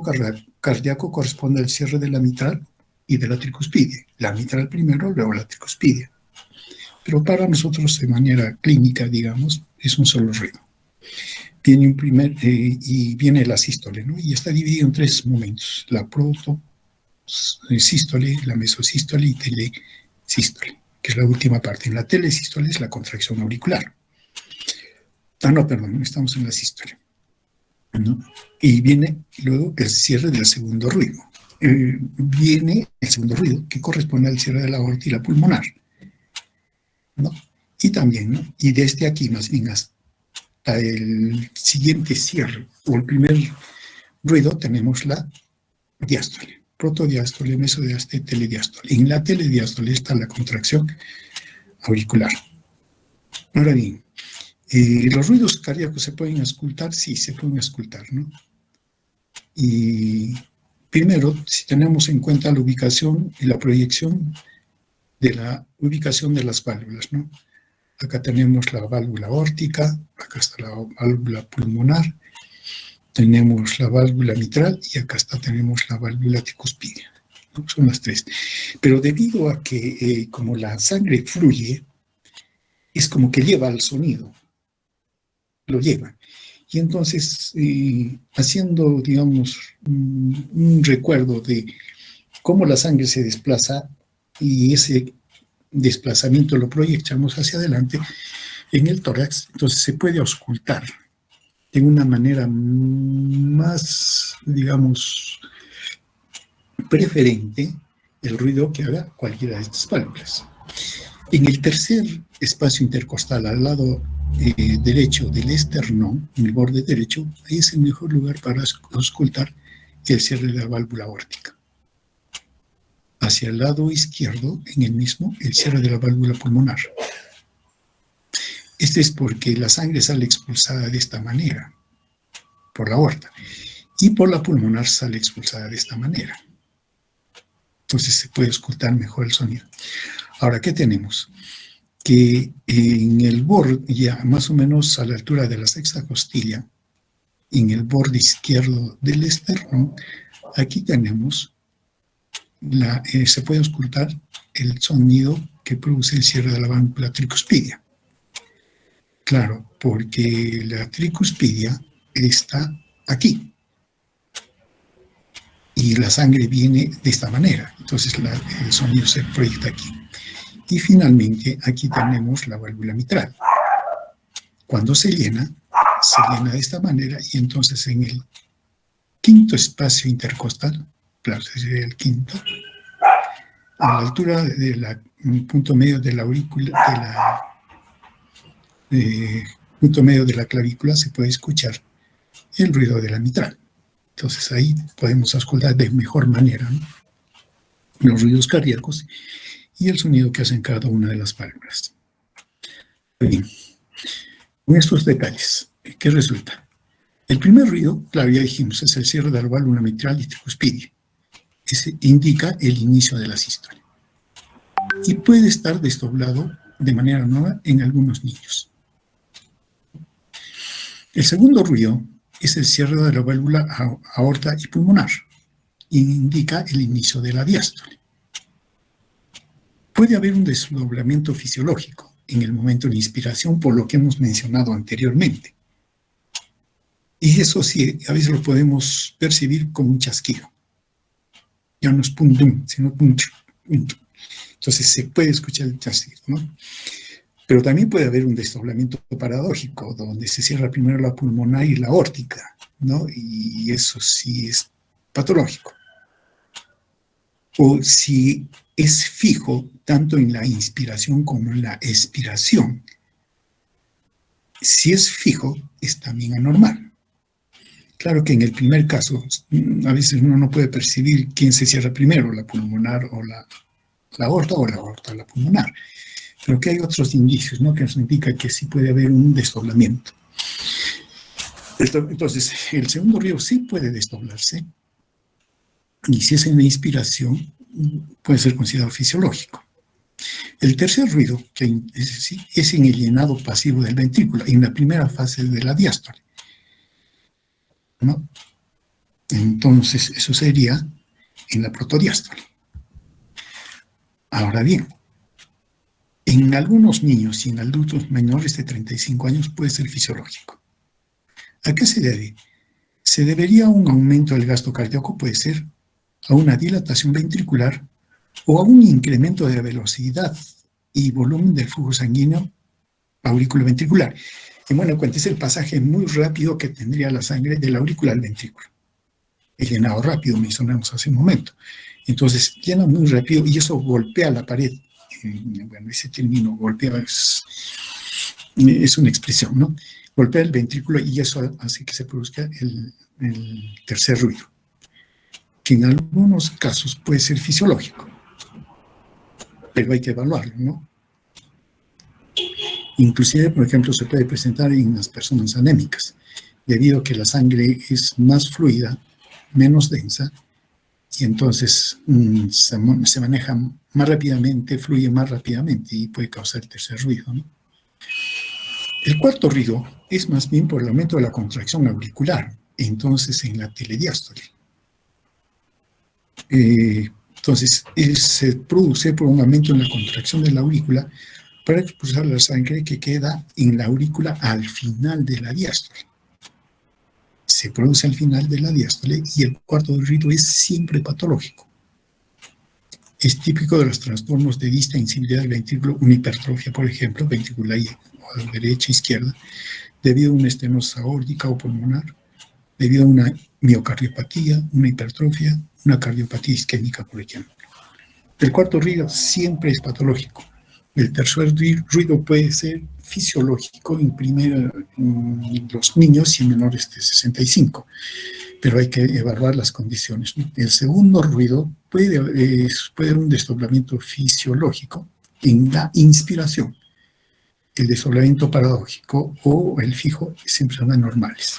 A: cardíaco corresponde al cierre de la mitral y de la tricuspidia. La mitral primero, luego la tricuspidia. Pero para nosotros, de manera clínica, digamos, es un solo ruido. Viene un y viene la sístole, ¿no? Y está dividido en 3 momentos: la protosístole, la mesosístole y telesístole, que es la última parte. En la telesístole es la contracción auricular. No, perdón, estamos en la sístole, ¿no? Y viene luego el cierre del segundo ruido. Viene el segundo ruido, que corresponde al cierre de la aorta y la pulmonar, ¿no? Y también, ¿no? Y desde aquí, más bien hasta el siguiente cierre, o el primer ruido, tenemos la diástole, protodiástole, mesodiástole, telediástole. En la telediástole está la contracción auricular. Ahora bien, ¿los ruidos cardíacos se pueden auscultar? Sí, se pueden auscultar, ¿no? Y primero, si tenemos en cuenta la ubicación y la proyección de la ubicación de las válvulas, ¿no? Acá tenemos la válvula aórtica, acá está la válvula pulmonar, tenemos la válvula mitral y acá tenemos la válvula tricuspidia, ¿no? Son las 3. Pero debido a que como la sangre fluye, es como que lleva al sonido, lo lleva. Y entonces, haciendo, digamos, un recuerdo de cómo la sangre se desplaza y ese desplazamiento lo proyectamos hacia adelante en el tórax, entonces se puede auscultar de una manera más, digamos, preferente el ruido que haga cualquiera de estas válvulas. En el tercer espacio intercostal, al lado derecho del esternón, en el borde derecho, ahí es el mejor lugar para auscultar el cierre de la válvula aórtica. Hacia el lado izquierdo, en el mismo, el cierre de la válvula pulmonar. Este es porque la sangre sale expulsada de esta manera, por la aorta, y por la pulmonar sale expulsada de esta manera. Entonces se puede auscultar mejor el sonido. Ahora, ¿qué tenemos? Que en el borde, ya más o menos a la altura de la sexta costilla, en el borde izquierdo del esternón, aquí tenemos se puede auscultar el sonido que produce el cierre de la válvula tricuspidia. Claro, porque la tricuspidia está aquí y la sangre viene de esta manera, entonces el sonido se proyecta aquí. Y finalmente aquí tenemos la válvula mitral. Cuando se llena de esta manera y entonces en el quinto espacio intercostal, claro, ese sería el quinto, a la altura del punto medio de la aurícula, punto medio de la clavícula, se puede escuchar el ruido de la mitral. Entonces ahí podemos auscultar de mejor manera, ¿no?, los ruidos cardíacos y el sonido que hacen cada una de las válvulas. Bien, con estos detalles, ¿qué resulta? El primer ruido, claro, ya dijimos, es el cierre de la válvula mitral y tricuspidia. Ese indica el inicio de la sístole. Y puede estar desdoblado de manera nueva en algunos niños. El segundo ruido es el cierre de la válvula aorta y pulmonar. E indica el inicio de la diástole. Puede haber un desdoblamiento fisiológico en el momento de la inspiración, por lo que hemos mencionado anteriormente. Y eso sí, a veces lo podemos percibir como un chasquido. Ya no es pum dum, sino pum pum. Entonces se puede escuchar el chasquido, ¿no? Pero también puede haber un desdoblamiento paradójico, donde se cierra primero la pulmonar y la aórtica, ¿no? Y eso sí es patológico. O si es fijo, tanto en la inspiración como en la expiración. Si es fijo, es también anormal. Claro que en el primer caso, a veces uno no puede percibir quién se cierra primero, la pulmonar o la aorta, o la aorta o la pulmonar. Pero que hay otros indicios, ¿no?, que nos indica que sí puede haber un desdoblamiento. Entonces, el segundo ruido sí puede desdoblarse. Y si es en la inspiración, puede ser considerado fisiológico. El tercer ruido, que es en el llenado pasivo del ventrículo, en la primera fase de la diástole, ¿no? Entonces, eso sería en la protodiástole. Ahora bien, en algunos niños y en adultos menores de 35 años puede ser fisiológico. ¿A qué se debe? Se debería a un aumento del gasto cardíaco, puede ser a una dilatación ventricular o a un incremento de la velocidad y volumen del flujo sanguíneo auriculoventricular. En buena cuenta es el pasaje muy rápido que tendría la sangre del aurícula al ventrículo. El llenado rápido mencionamos hace un momento. Entonces llena muy rápido y eso golpea la pared. Bueno, ese término golpea es una expresión, ¿no? Golpea el ventrículo y eso hace que se produzca el tercer ruido, que en algunos casos puede ser fisiológico, pero hay que evaluarlo, ¿no? Inclusive, por ejemplo, se puede presentar en las personas anémicas, debido a que la sangre es más fluida, menos densa, y entonces se maneja más rápidamente, fluye más rápidamente y puede causar el tercer ruido, ¿no? El cuarto ruido es más bien por el aumento de la contracción auricular, entonces en la telediástole. Entonces, se produce por un aumento en la contracción de la aurícula para expulsar la sangre que queda en la aurícula al final de la diástole. Se produce al final de la diástole y el cuarto ruido es siempre patológico. Es típico de los trastornos de distensibilidad del ventrículo, una hipertrofia, por ejemplo, ventricular o derecha e izquierda, debido a una estenosis aórtica o pulmonar, debido a una miocardiopatía, una hipertrofia, una cardiopatía isquémica, por ejemplo. El cuarto ruido siempre es patológico. El tercer ruido puede ser fisiológico en los niños y menores de 65, pero hay que evaluar las condiciones, ¿no? El segundo ruido puede haber un desdoblamiento fisiológico en la inspiración. El desdoblamiento paradójico o el fijo siempre son anormales.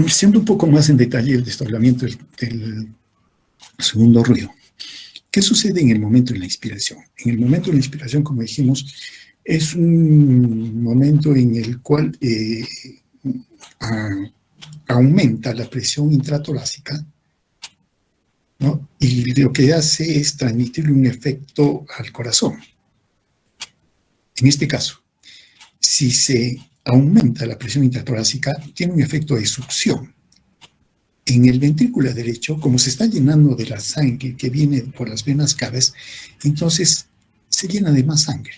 A: Siendo un poco más en detalle el desdoblamiento del segundo ruido. ¿Qué sucede en el momento de la inspiración? En el momento de la inspiración, como dijimos, es un momento en el cual aumenta la presión intratorácica, ¿no? Y lo que hace es transmitirle un efecto al corazón. En este caso, si se aumenta la presión intratorácica, tiene un efecto de succión. En el ventrículo derecho, como se está llenando de la sangre que viene por las venas caves, entonces se llena de más sangre,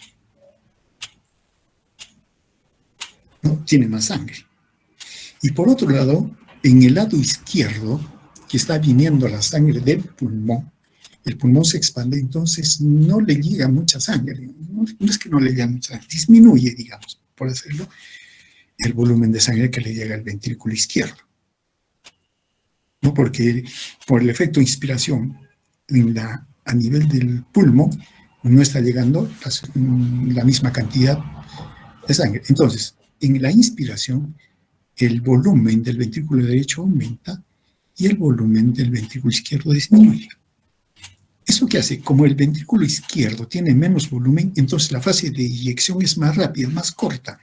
A: ¿no? Tiene más sangre. Y por otro lado, en el lado izquierdo, que está viniendo la sangre del pulmón, el pulmón se expande, entonces no le llega mucha sangre. No es que no le llega mucha sangre, disminuye, digamos, por hacerlo, el volumen de sangre que le llega al ventrículo izquierdo, ¿no? Porque por el efecto de inspiración a nivel del pulmón no está llegando la misma cantidad de sangre. Entonces, en la inspiración, el volumen del ventrículo derecho aumenta y el volumen del ventrículo izquierdo disminuye. ¿Eso qué hace? Como el ventrículo izquierdo tiene menos volumen, entonces la fase de eyección es más rápida, más corta,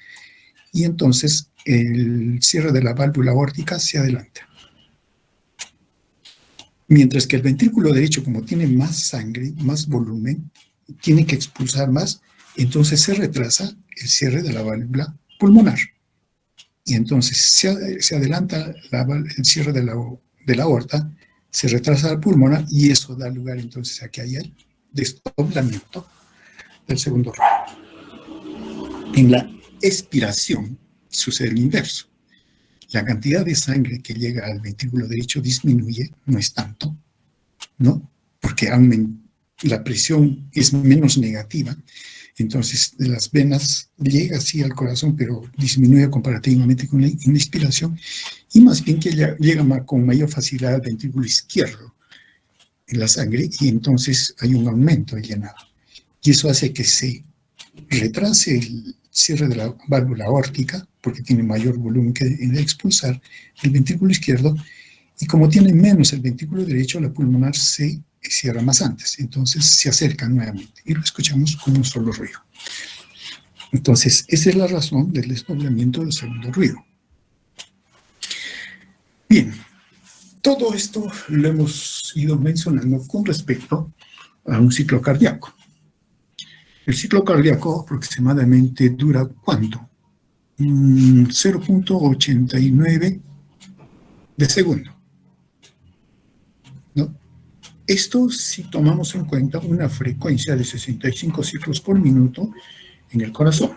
A: y entonces el cierre de la válvula aórtica se adelanta. Mientras que el ventrículo derecho, como tiene más sangre, más volumen, tiene que expulsar más, entonces se retrasa el cierre de la válvula pulmonar. Y entonces se adelanta el cierre de la aorta, se retrasa la pulmonar y eso da lugar entonces a que haya el desdoblamiento del segundo ruido. En la expiración sucede el inverso. La cantidad de sangre que llega al ventrículo derecho disminuye, no es tanto, ¿no? Porque la presión es menos negativa, entonces de las venas llega así al corazón, pero disminuye comparativamente con la inspiración, y más bien que llega con mayor facilidad al ventrículo izquierdo en la sangre, y entonces hay un aumento de llenado. Y eso hace que se retrase el cierre de la válvula aórtica, porque tiene mayor volumen que expulsar el ventrículo izquierdo, Y como tiene menos el ventrículo derecho, la pulmonar se cierra más antes. Entonces se acercan nuevamente y lo escuchamos con un solo ruido. Entonces, esa es la razón del desdoblamiento del segundo ruido. Bien, todo esto lo hemos ido mencionando con respecto a un ciclo cardíaco. El ciclo cardíaco aproximadamente dura ¿cuánto? 0.89 de segundo, ¿no? Esto si tomamos en cuenta una frecuencia de 65 ciclos por minuto en el corazón.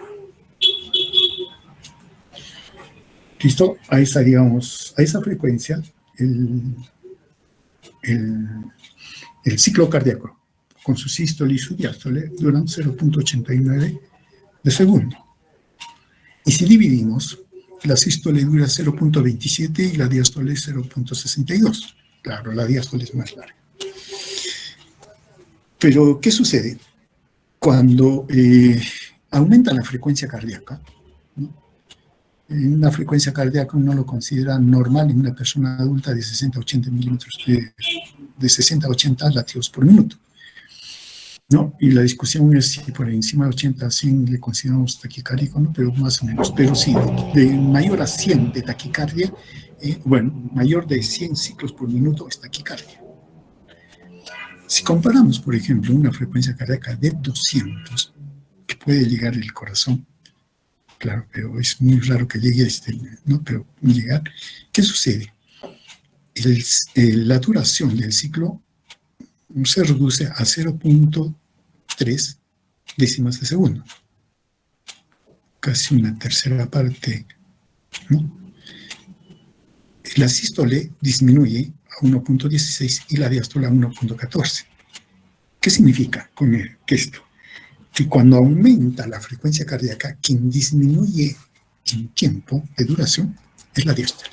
A: ¿Listo? Ahí estaríamos, a esa frecuencia, el ciclo cardíaco, con su sístole y su diástole, duran 0.89 de segundo. Y si dividimos, la sístole dura 0.27 y la diástole 0.62. Claro, la diástole es más larga. Pero, ¿qué sucede? Cuando aumenta la frecuencia cardíaca, ¿no? Una frecuencia cardíaca uno lo considera normal en una persona adulta de 60 a 80 milímetros, de 60 a 80 latidos por minuto, ¿no? Y la discusión es si por encima de 80 a 100 le consideramos taquicárdico, ¿no? Pero más o menos. Pero sí, de mayor a 100 de taquicardia, mayor de 100 ciclos por minuto es taquicardia. Si comparamos, por ejemplo, una frecuencia cardíaca de 200, que puede llegar el corazón, claro, pero es muy raro que llegue ¿no? Pero llegar, ¿qué sucede? La duración del ciclo se reduce a 0.3 décimas de segundo. Casi una tercera parte, ¿no? La sístole disminuye a 1.16 y la diástole a 1.14. ¿Qué significa con esto? Que cuando aumenta la frecuencia cardíaca, quien disminuye en tiempo de duración es la diástole.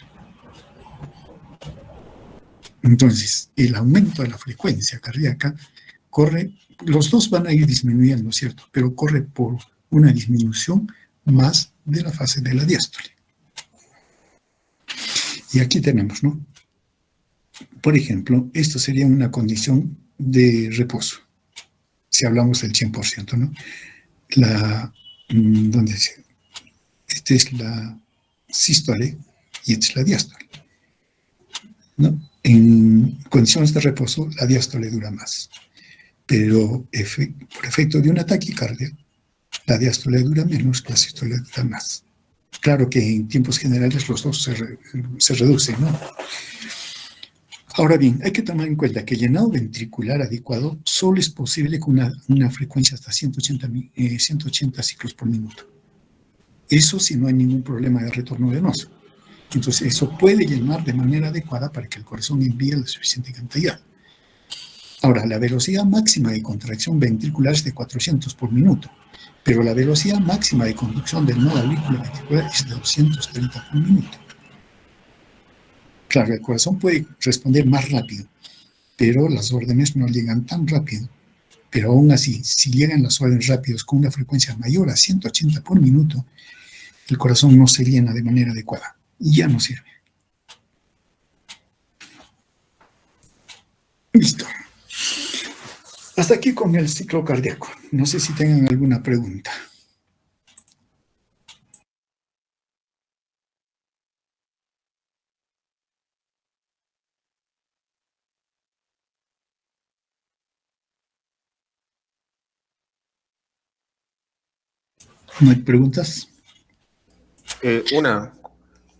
A: Entonces, el aumento de la frecuencia cardíaca corre, los dos van a ir disminuyendo, ¿cierto? Pero corre por una disminución más de la fase de la diástole. Y aquí tenemos, ¿no? Por ejemplo, esto sería una condición de reposo, si hablamos del 100%, ¿no? ¿Dónde dice? Esta es la sístole y esta es la diástole, ¿no? En condiciones de reposo, la diástole dura más, pero por efecto de una taquicardia, la diástole dura menos, la sístole dura más. Claro que en tiempos generales los dos se reducen, ¿no? Ahora bien, hay que tomar en cuenta que el llenado ventricular adecuado solo es posible con una frecuencia hasta 180 ciclos por minuto. Eso si no hay ningún problema de retorno venoso. Entonces, eso puede llenar de manera adecuada para que el corazón envíe la suficiente cantidad. Ahora, la velocidad máxima de contracción ventricular es de 400 por minuto, pero la velocidad máxima de conducción del nodo aurículo ventricular es de 230 por minuto. Claro, el corazón puede responder más rápido, pero las órdenes no llegan tan rápido. Pero aún así, si llegan las órdenes rápidas con una frecuencia mayor a 180 por minuto, el corazón no se llena de manera adecuada y ya no sirve. Listo. Hasta aquí con el ciclo cardíaco. No sé si tengan alguna pregunta. ¿No hay preguntas?
C: Una,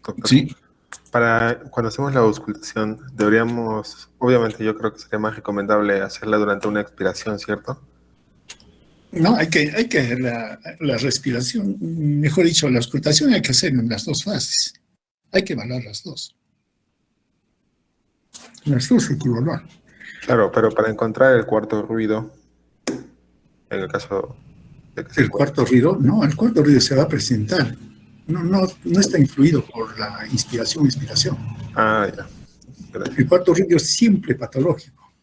C: doctor.
A: Sí.
C: Para cuando hacemos la auscultación, deberíamos, obviamente yo creo que sería más recomendable hacerla durante una expiración, ¿cierto?
A: No, hay que la respiración, mejor dicho, la auscultación hay que hacer en las dos fases. Hay que evaluar las dos. Las dos hay que evaluar.
C: Claro, pero para encontrar el cuarto ruido, en el caso de que
A: El cuarto ruido, no, el cuarto ruido se va a presentar. No está influido por la inspiración-expiración.
C: Ah, ya. Gracias.
A: El cuarto ruido es siempre patológico.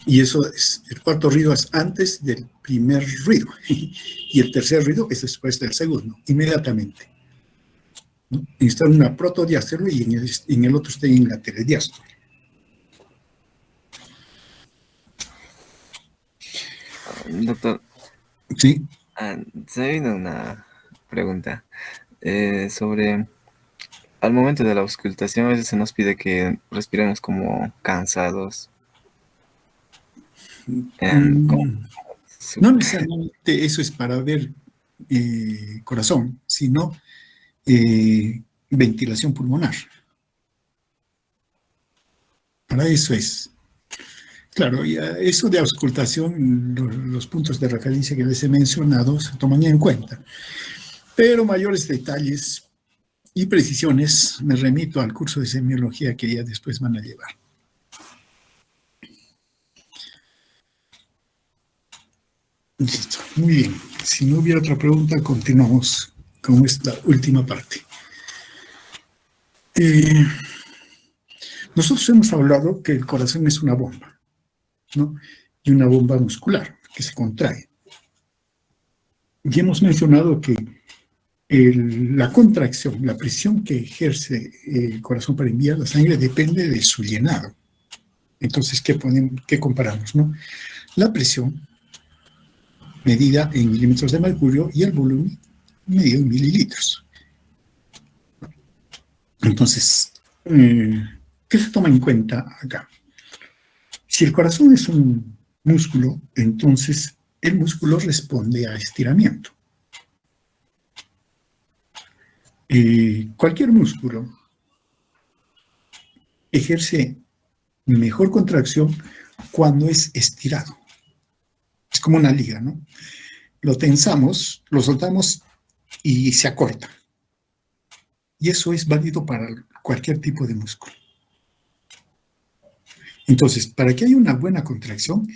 A: Y el cuarto ruido es antes del primer ruido. Y el tercer ruido es después del segundo, inmediatamente. ¿no? Está en una protodiástole y en el otro está en la telediástole.
D: Doctor,
A: ¿Sí?
D: se me vino una pregunta sobre, al momento de la auscultación a veces se nos pide que respiremos como cansados. Como
A: No necesariamente eso es para ver corazón, sino ventilación pulmonar. Para eso es. Claro, y eso de auscultación, los puntos de referencia que les he mencionado se toman en cuenta. Pero mayores detalles y precisiones me remito al curso de semiología que ya después van a llevar. Listo, muy bien. Si no hubiera otra pregunta, continuamos con esta última parte. Nosotros hemos hablado que el corazón es una bomba, ¿no? Y una bomba muscular que se contrae. Y hemos mencionado que la contracción, la presión que ejerce el corazón para enviar la sangre depende de su llenado. Entonces, ¿qué comparamos, no? La presión medida en milímetros de mercurio y el volumen medido en mililitros. Entonces, ¿qué se toma en cuenta acá? Si el corazón es un músculo, entonces el músculo responde a estiramiento. Cualquier músculo ejerce mejor contracción cuando es estirado. Es como una liga, ¿no? Lo tensamos, lo soltamos y se acorta. Y eso es válido para cualquier tipo de músculo. Entonces, para que haya una buena contracción,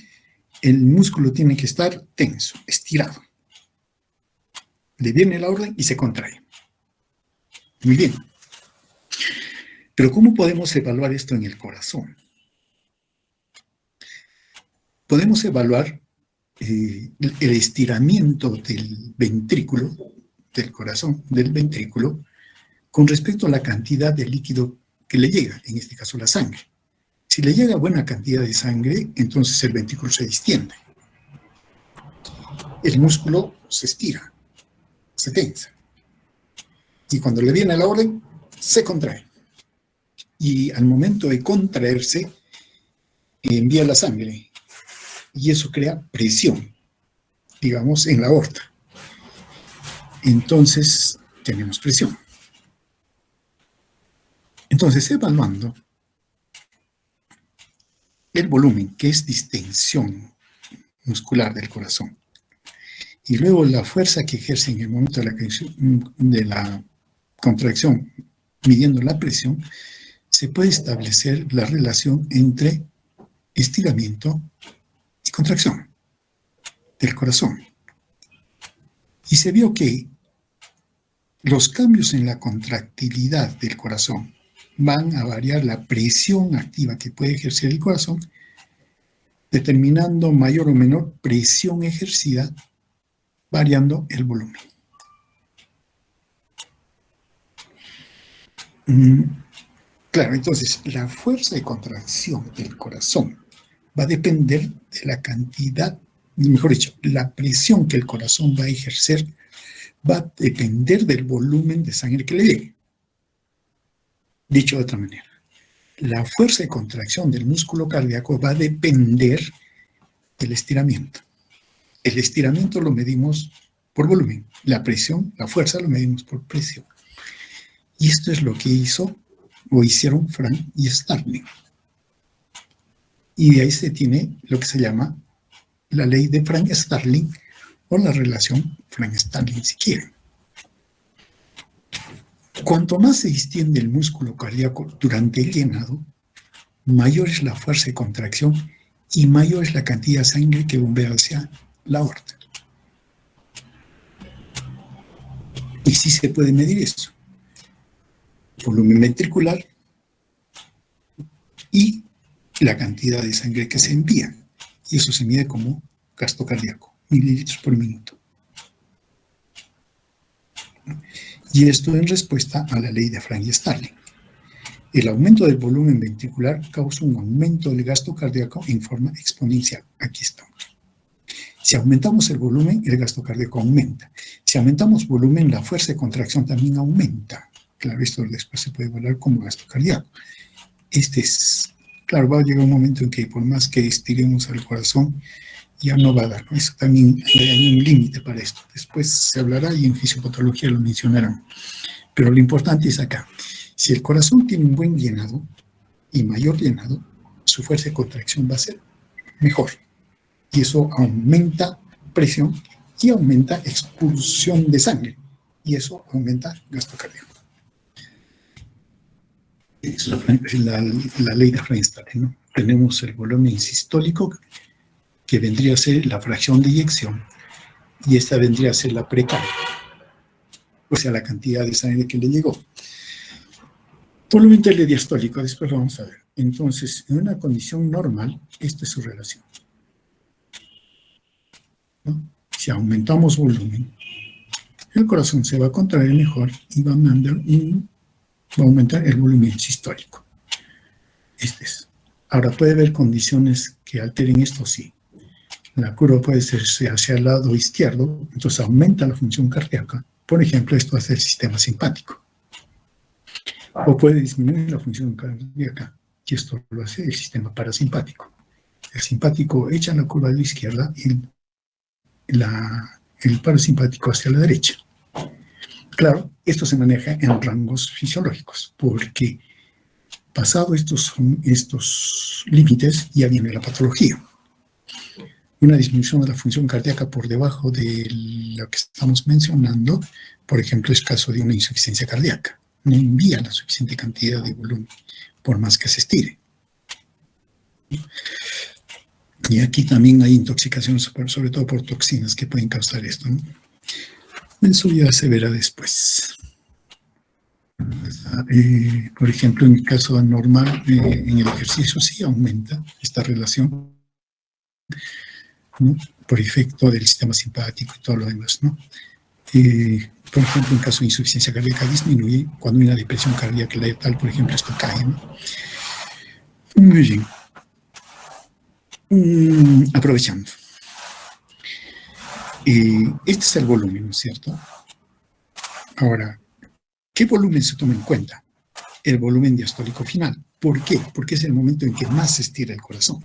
A: el músculo tiene que estar tenso, estirado. Le viene la orden y se contrae. Muy bien. Pero ¿cómo podemos evaluar esto en el corazón? Podemos evaluar el estiramiento del ventrículo, del corazón, del ventrículo, con respecto a la cantidad de líquido que le llega, en este caso la sangre. Si le llega buena cantidad de sangre, entonces el ventrículo se distiende. El músculo se estira, se tensa. Y cuando le viene la orden, se contrae. Y al momento de contraerse, envía la sangre. Y eso crea presión, digamos, en la aorta. Entonces, tenemos presión. Entonces, evaluando el volumen, que es distensión muscular del corazón, y luego la fuerza que ejerce en el momento de la contracción, midiendo la presión, se puede establecer la relación entre estiramiento y contracción del corazón. Y se vio que los cambios en la contractilidad del corazón van a variar la presión activa que puede ejercer el corazón, determinando mayor o menor presión ejercida, variando el volumen. Claro, entonces la fuerza de contracción del corazón va a depender de la cantidad, mejor dicho, la presión que el corazón va a ejercer va a depender del volumen de sangre que le llegue. Dicho de otra manera, la fuerza de contracción del músculo cardíaco va a depender del estiramiento. El estiramiento lo medimos por volumen, la presión, la fuerza lo medimos por presión. Y esto es lo que hicieron Frank y Starling. Y de ahí se tiene lo que se llama la ley de Frank-Starling o la relación Frank-Starling, si quieren. Cuanto más se distiende el músculo cardíaco durante el llenado, mayor es la fuerza de contracción y mayor es la cantidad de sangre que bombea hacia la aorta. Y sí se puede medir eso. Volumen ventricular y la cantidad de sangre que se envía. Y eso se mide como gasto cardíaco, mililitros por minuto. Y esto en respuesta a la ley de Frank y Starling. El aumento del volumen ventricular causa un aumento del gasto cardíaco en forma exponencial. Aquí está. Si aumentamos el volumen, el gasto cardíaco aumenta. Si aumentamos volumen, la fuerza de contracción también aumenta. Claro, esto después se puede evaluar como gasto cardíaco. Claro, va a llegar un momento en que por más que estiremos al corazón, ya no va a dar, ¿no? Eso también hay un límite para esto. Después se hablará y en fisiopatología lo mencionarán. Pero lo importante es acá. Si el corazón tiene un buen llenado y mayor llenado, su fuerza de contracción va a ser mejor. Y eso aumenta presión y aumenta expulsión de sangre. Y eso aumenta gasto cardíaco. Es la ley de Frank-Starling, ¿no? Tenemos el volumen sistólico, que vendría a ser la fracción de eyección, y esta vendría a ser la precarga, o sea, la cantidad de sangre que le llegó. Volumen telediastólico, después lo vamos a ver. Entonces, en una condición normal, esta es su relación, ¿no? Si aumentamos volumen, el corazón se va a contraer mejor y va a aumentar el volumen sistólico. Ahora, puede haber condiciones que alteren esto, sí. La curva puede ser hacia el lado izquierdo, entonces aumenta la función cardíaca. Por ejemplo, esto hace el sistema simpático. O puede disminuir la función cardíaca, y esto lo hace el sistema parasimpático. El simpático echa la curva a la izquierda y el parasimpático hacia la derecha. Claro, esto se maneja en rangos fisiológicos, porque pasado estos límites ya viene la patología. Una disminución de la función cardíaca por debajo de lo que estamos mencionando, por ejemplo, es caso de una insuficiencia cardíaca. No envía la suficiente cantidad de volumen, por más que se estire. Y aquí también hay intoxicación, sobre todo por toxinas que pueden causar esto, ¿no? Eso ya se verá después. Por ejemplo, en el caso anormal, en el ejercicio sí aumenta esta relación, ¿no? Por efecto del sistema simpático y todo lo demás, ¿no? Por ejemplo, en caso de insuficiencia cardíaca disminuye cuando hay una depresión cardíaca letal, por ejemplo, esto cae, ¿no? Muy bien. Aprovechando. Este es el volumen, ¿no es cierto? Ahora, ¿qué volumen se toma en cuenta? El volumen diastólico final. ¿Por qué? Porque es el momento en que más se estira el corazón,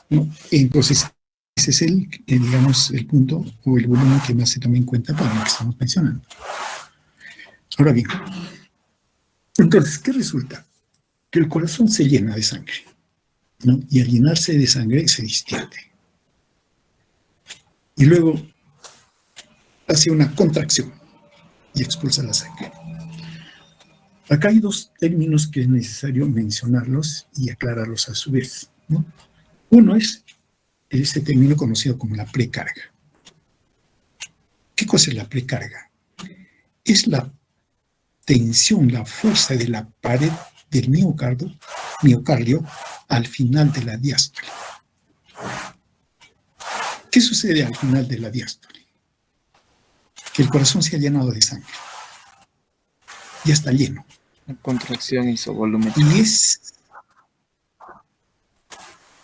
A: ¿no? Entonces, ese es digamos, el punto o el volumen que más se toma en cuenta para lo que estamos mencionando. Ahora bien, entonces, ¿qué resulta? Que el corazón se llena de sangre, ¿no? Y al llenarse de sangre se distiende. Y luego hace una contracción y expulsa la sangre. Acá hay dos términos que es necesario mencionarlos y aclararlos a su vez, ¿no? Uno es este término conocido como la precarga. ¿Qué cosa es la precarga? Es la tensión, la fuerza de la pared del miocardio al final de la diástole. ¿Qué sucede al final de la diástole? Que el corazón se ha llenado de sangre. Ya está lleno.
D: La contracción isovolumen.
A: Y es...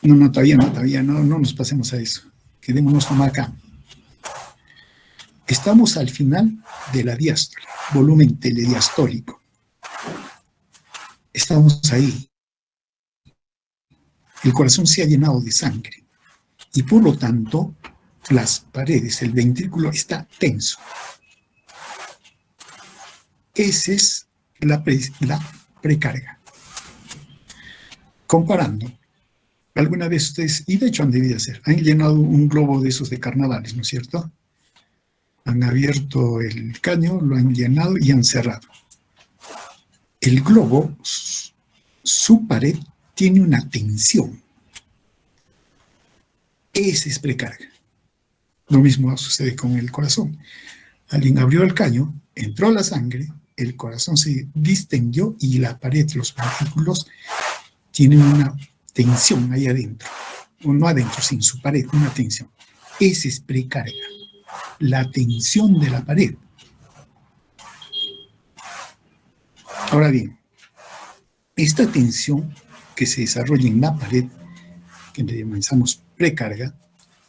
A: No, todavía no nos pasemos a eso. Quedémonos nomás acá. Estamos al final de la diástole, volumen telediastólico. Estamos ahí. El corazón se ha llenado de sangre y por lo tanto las paredes, el ventrículo está tenso. Esa es la precarga. Comparando, alguna vez ustedes, y de hecho han debido hacer, han llenado un globo de esos de carnavales, ¿no es cierto? Han abierto el caño, lo han llenado y han cerrado. El globo, su pared, tiene una tensión. Esa es precarga. Lo mismo sucede con el corazón. Alguien abrió el caño, entró la sangre, el corazón se distendió y la pared, los ventrículos, tienen una tensión ahí adentro. O no adentro, sin su pared, una tensión. Esa es precarga. La tensión de la pared. Ahora bien, esta tensión que se desarrolla en la pared, que le llamamos precarga,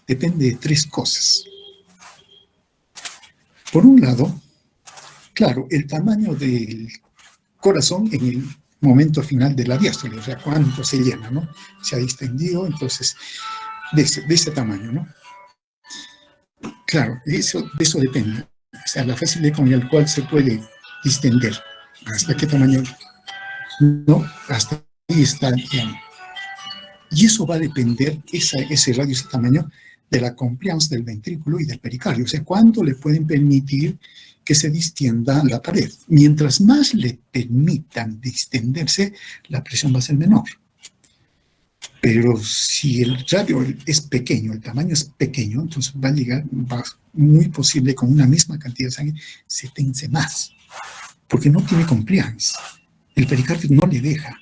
A: depende de tres cosas. Por un lado, claro, el tamaño del corazón en el momento final de la diástole, o sea, cuánto se llena, ¿no? Se ha distendido, entonces, de ese tamaño, ¿no? Claro, de eso depende. O sea, la facilidad con la cual se puede distender. ¿Hasta qué tamaño? No, hasta ahí está bien. Y eso va a depender, ese radio, ese tamaño, de la compliance del ventrículo y del pericardio. O sea, cuánto le pueden permitir que se distienda la pared. Mientras más le permitan distenderse, la presión va a ser menor. Pero si el radio es pequeño, el tamaño es pequeño, entonces va a llegar, muy posible con una misma cantidad de sangre, se tense más. Porque no tiene compliance. El pericardio no le deja.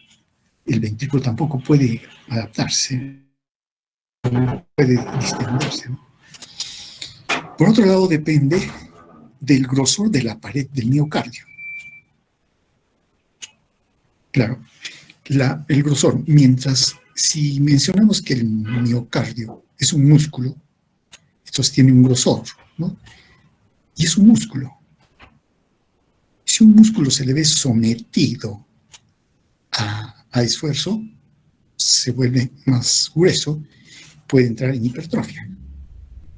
A: El ventrículo tampoco puede adaptarse, puede distenderse, ¿no? Por otro lado, depende del grosor de la pared del miocardio. Claro, el grosor, si mencionamos que el miocardio es un músculo, entonces tiene un grosor, ¿no? Y es un músculo. Si un músculo se le ve sometido a esfuerzo, se vuelve más grueso, puede entrar en hipertrofia.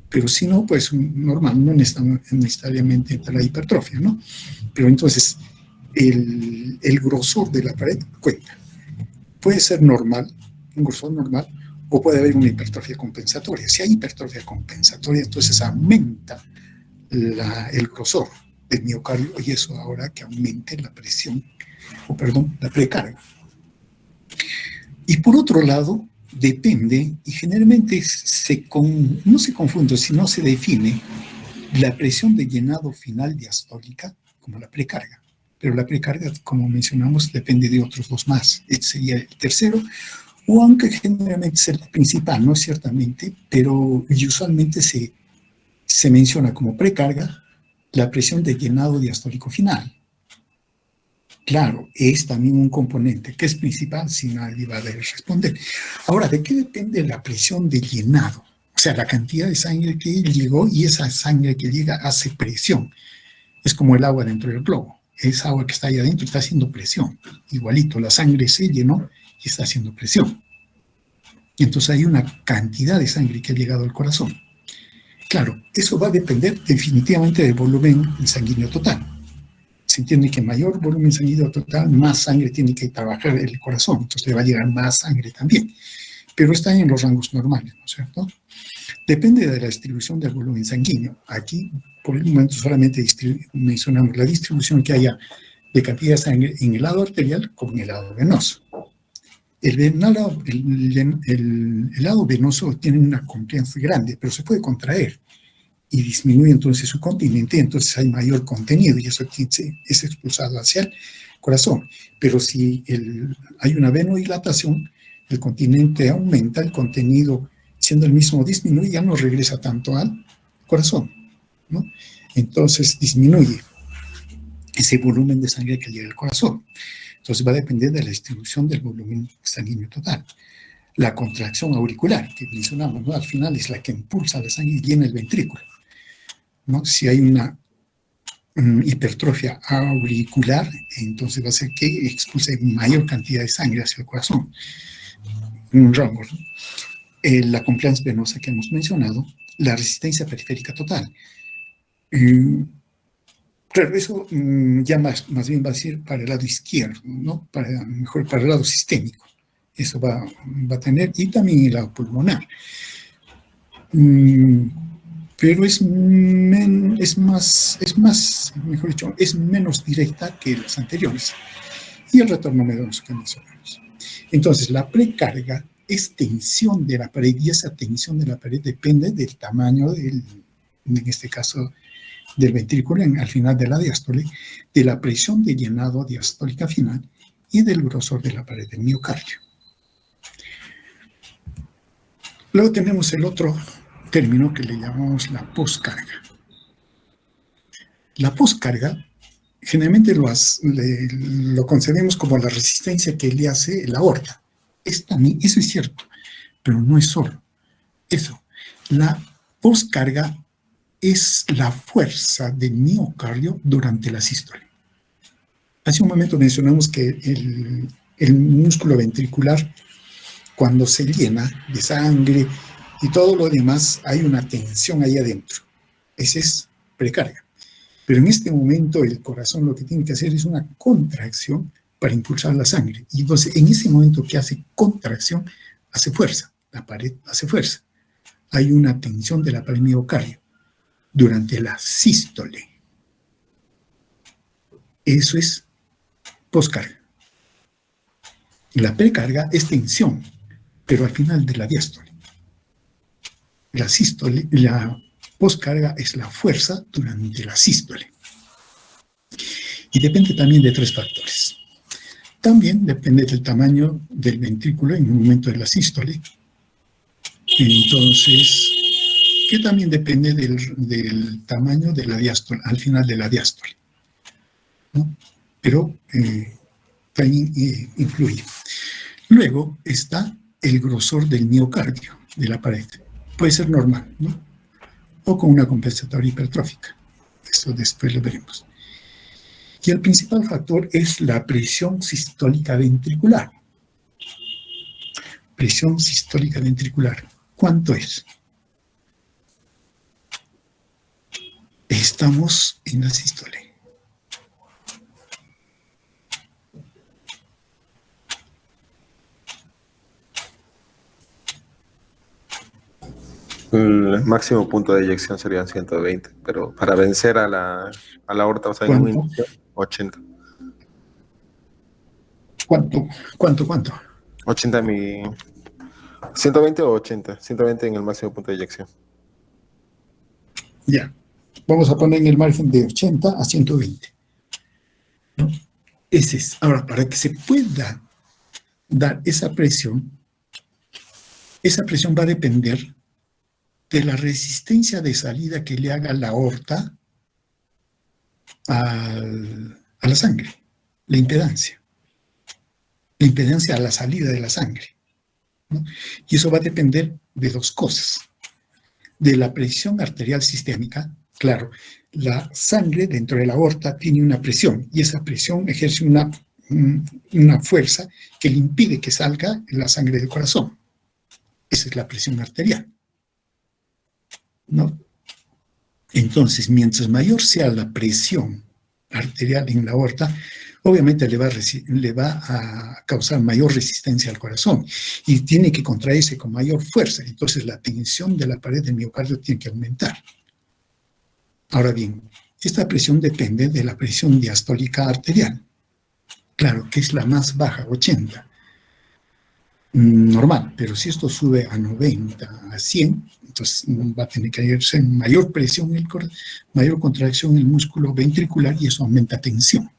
A: Pero si no, pues normal, no necesariamente entra la hipertrofia, ¿no? Pero entonces, el grosor de la pared cuenta. Puede ser normal, un grosor normal, o puede haber una hipertrofia compensatoria. Si hay hipertrofia compensatoria, entonces aumenta el grosor del miocardio, y eso ahora que aumente la presión, la precarga. Y por otro lado, depende, y generalmente no se confunde, sino se define la presión de llenado final diastólica como la precarga. Pero la precarga, como mencionamos, depende de otros dos más. Este sería el tercero, o aunque generalmente es el principal, no ciertamente, pero usualmente se menciona como precarga la presión de llenado diastólico final. Claro, es también un componente que es principal si nadie va a responder. Ahora, ¿de qué depende la presión de llenado? O sea, la cantidad de sangre que llegó, y esa sangre que llega hace presión. Es como el agua dentro del globo. Esa agua que está ahí adentro está haciendo presión. Igualito, la sangre se llenó y está haciendo presión. Y entonces hay una cantidad de sangre que ha llegado al corazón. Claro, eso va a depender definitivamente del volumen sanguíneo total. Se entiende que mayor volumen sanguíneo total, más sangre tiene que trabajar el corazón, entonces le va a llegar más sangre también. Pero está en los rangos normales, ¿no es cierto? Depende de la distribución del volumen sanguíneo. Aquí, por el momento, solamente mencionamos la distribución que haya de cantidad de sangre en el lado arterial como en el lado venoso. El lado venoso tiene una compliance grande, pero se puede contraer y disminuye entonces su continente, entonces hay mayor contenido y eso es expulsado hacia el corazón. Pero si hay una venodilatación, el continente aumenta, el contenido, siendo el mismo, disminuye, ya no regresa tanto al corazón, ¿no? Entonces disminuye ese volumen de sangre que llega al corazón. Entonces va a depender de la distribución del volumen sanguíneo total. La contracción auricular, que mencionamos, ¿no? Al final es la que impulsa la sangre y llena el ventrículo, ¿no? Si hay una hipertrofia auricular, entonces va a ser que expulse mayor cantidad de sangre hacia el corazón. Un rango, ¿no? La compliance venosa que hemos mencionado, la resistencia periférica total. Claro, eso ya más bien va a ser para el lado izquierdo, ¿no? Mejor para el lado sistémico. Eso va a tener, y también el lado pulmonar. Pero es menos directa que las anteriores. Y el retorno venoso que mencionamos. Entonces, la precarga es tensión de la pared, y esa tensión de la pared depende del tamaño en este caso, del ventrículo al final de la diástole, de la presión de llenado diastólica final y del grosor de la pared del miocardio. Luego tenemos el otro término que le llamamos la poscarga. La poscarga generalmente lo concebimos como la resistencia que le hace la aorta. Eso es cierto, pero no es solo eso. La poscarga es la fuerza del miocardio durante la sístole. Hace un momento mencionamos que el músculo ventricular, cuando se llena de sangre y todo lo demás, hay una tensión ahí adentro. Esa es precarga. Pero en este momento el corazón lo que tiene que hacer es una contracción para impulsar la sangre. Y entonces, en ese momento que hace contracción, hace fuerza. La pared hace fuerza. Hay una tensión de la pared miocardio durante la sístole. Eso es poscarga. La precarga es tensión, pero al final de la diástole. La sístole, la poscarga es la fuerza durante la sístole. Y depende también de 3 factores. También depende del tamaño del ventrículo en el momento de la sístole. Entonces, que también depende del tamaño de la diástole, al final de la diástole, ¿no? Pero también influye. Luego está el grosor del miocardio, de la pared. Puede ser normal, ¿no? O con una compensatoria hipertrófica. Eso después lo veremos. Y el principal factor es la presión sistólica ventricular. Presión sistólica ventricular. ¿Cuánto es? Estamos en la sístole.
C: El máximo punto de eyección serían 120, pero para vencer a la aorta, o sea, en un inicio, 80.
A: ¿Cuánto?
C: 80 120 o 80. 120 en el máximo punto de eyección.
A: Ya. Vamos a poner en el margen de 80 a 120. ¿No? Ese es. Ahora, para que se pueda dar esa presión va a depender de la resistencia de salida que le haga la aorta a la sangre, la impedancia a la salida de la sangre, ¿no? Y eso va a depender de 2 cosas. De la presión arterial sistémica. Claro, la sangre dentro de la aorta tiene una presión y esa presión ejerce una fuerza que le impide que salga la sangre del corazón. Esa es la presión arterial, ¿no? Entonces, mientras mayor sea la presión arterial en la aorta, obviamente le va a causar mayor resistencia al corazón y tiene que contraerse con mayor fuerza. Entonces, la tensión de la pared del miocardio tiene que aumentar. Ahora bien, esta presión depende de la presión diastólica arterial. Claro, que es la más baja, 80. Normal, pero si esto sube a 90, a 100, entonces va a tener que hacerse mayor presión, mayor contracción en el músculo ventricular y eso aumenta tensión.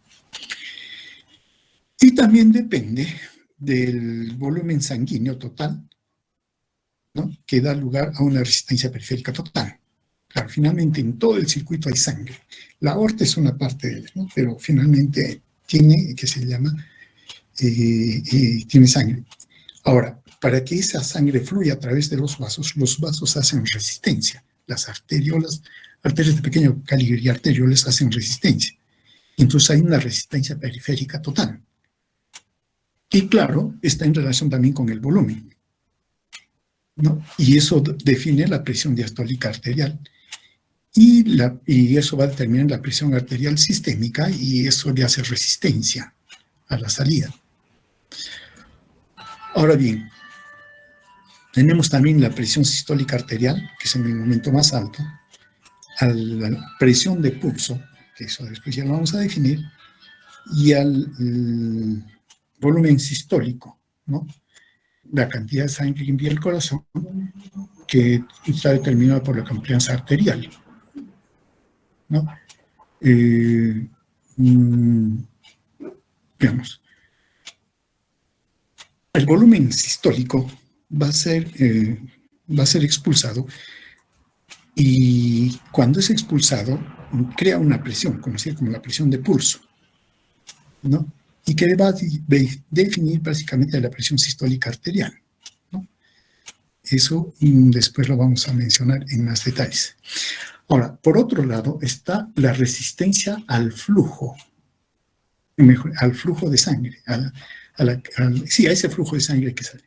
A: Y también depende del volumen sanguíneo total, ¿no? Que da lugar a una resistencia periférica total. Claro, finalmente en todo el circuito hay sangre. La aorta es una parte de él, ¿no? Pero finalmente tiene, que se llama, tiene sangre. Ahora, para que esa sangre fluya a través de los vasos hacen resistencia. Las arteriolas, arterias de pequeño calibre y arterioles hacen resistencia. Entonces hay una resistencia periférica total. Y claro, está en relación también con el volumen, ¿no? Y eso define la presión diastólica arterial. Y eso va a determinar la presión arterial sistémica y eso le hace resistencia a la salida. Ahora bien, tenemos también la presión sistólica arterial, que es en el momento más alto, a la presión de pulso, que eso después ya lo vamos a definir, y al volumen sistólico, ¿no? La cantidad de sangre que envía el corazón, que está determinada por la compliance arterial, ¿no? Veamos. El volumen sistólico va a ser expulsado y cuando es expulsado crea una presión, conocida como la presión de pulso, ¿no? Y que va a definir básicamente la presión sistólica arterial, ¿no? Eso después lo vamos a mencionar en más detalles. Ahora, por otro lado, está la resistencia al flujo de sangre, a ese flujo de sangre que sale.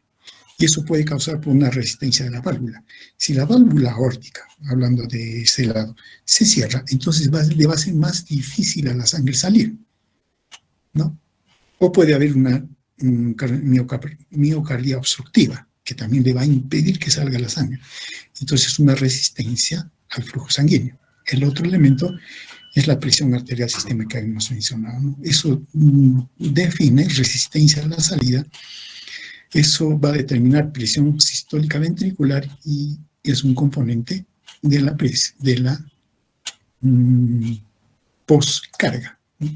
A: Y eso puede causar por una resistencia de la válvula. Si la válvula aórtica, hablando de ese lado, se cierra, entonces le va a ser más difícil a la sangre salir, ¿no? O puede haber una miocardia obstructiva, que también le va a impedir que salga la sangre. Entonces, una resistencia al flujo sanguíneo. El otro elemento es la presión arterial sistémica que hemos mencionado, ¿no? Eso define resistencia a la salida. Eso va a determinar presión sistólica ventricular y es un componente de la poscarga, ¿no?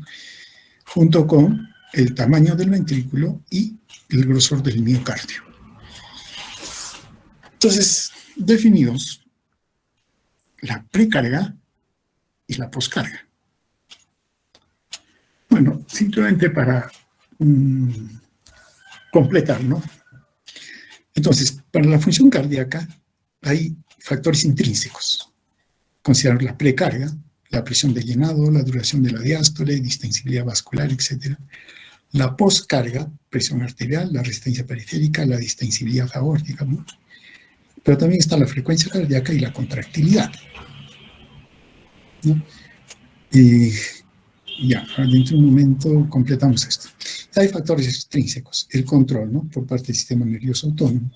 A: Junto con el tamaño del ventrículo y el grosor del miocardio. Entonces, definidos la precarga y la poscarga. Bueno, simplemente para completar, ¿no? Entonces, para la función cardíaca hay factores intrínsecos. Considerar la precarga, la presión de llenado, la duración de la diástole, distensibilidad vascular, etc. La poscarga, presión arterial, la resistencia periférica, la distensibilidad aórtica, ¿no? Pero también está la frecuencia cardíaca y la contractilidad, ¿no? Y ya, dentro de un momento completamos esto. Hay factores extrínsecos, el control, ¿no? Por parte del sistema nervioso autónomo,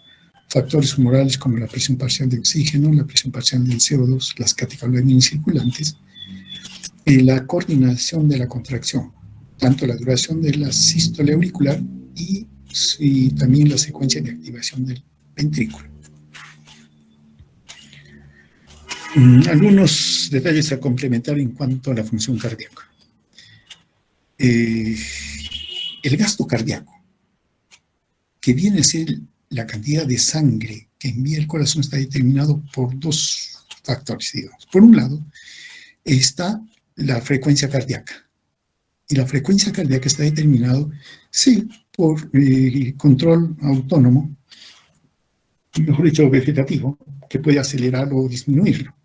A: factores humorales como la presión parcial de oxígeno, la presión parcial del CO2, las catecolaminas circulantes, y la coordinación de la contracción, tanto la duración de la sístole auricular y también la secuencia de activación del ventrículo. Algunos detalles a complementar en cuanto a la función cardíaca. El gasto cardíaco, que viene a ser la cantidad de sangre que envía el corazón, está determinado por dos factores, digamos. Por un lado, está la frecuencia cardíaca. Y la frecuencia cardíaca está determinado, sí, por control autónomo, mejor dicho, vegetativo, que puede acelerarlo o disminuirlo.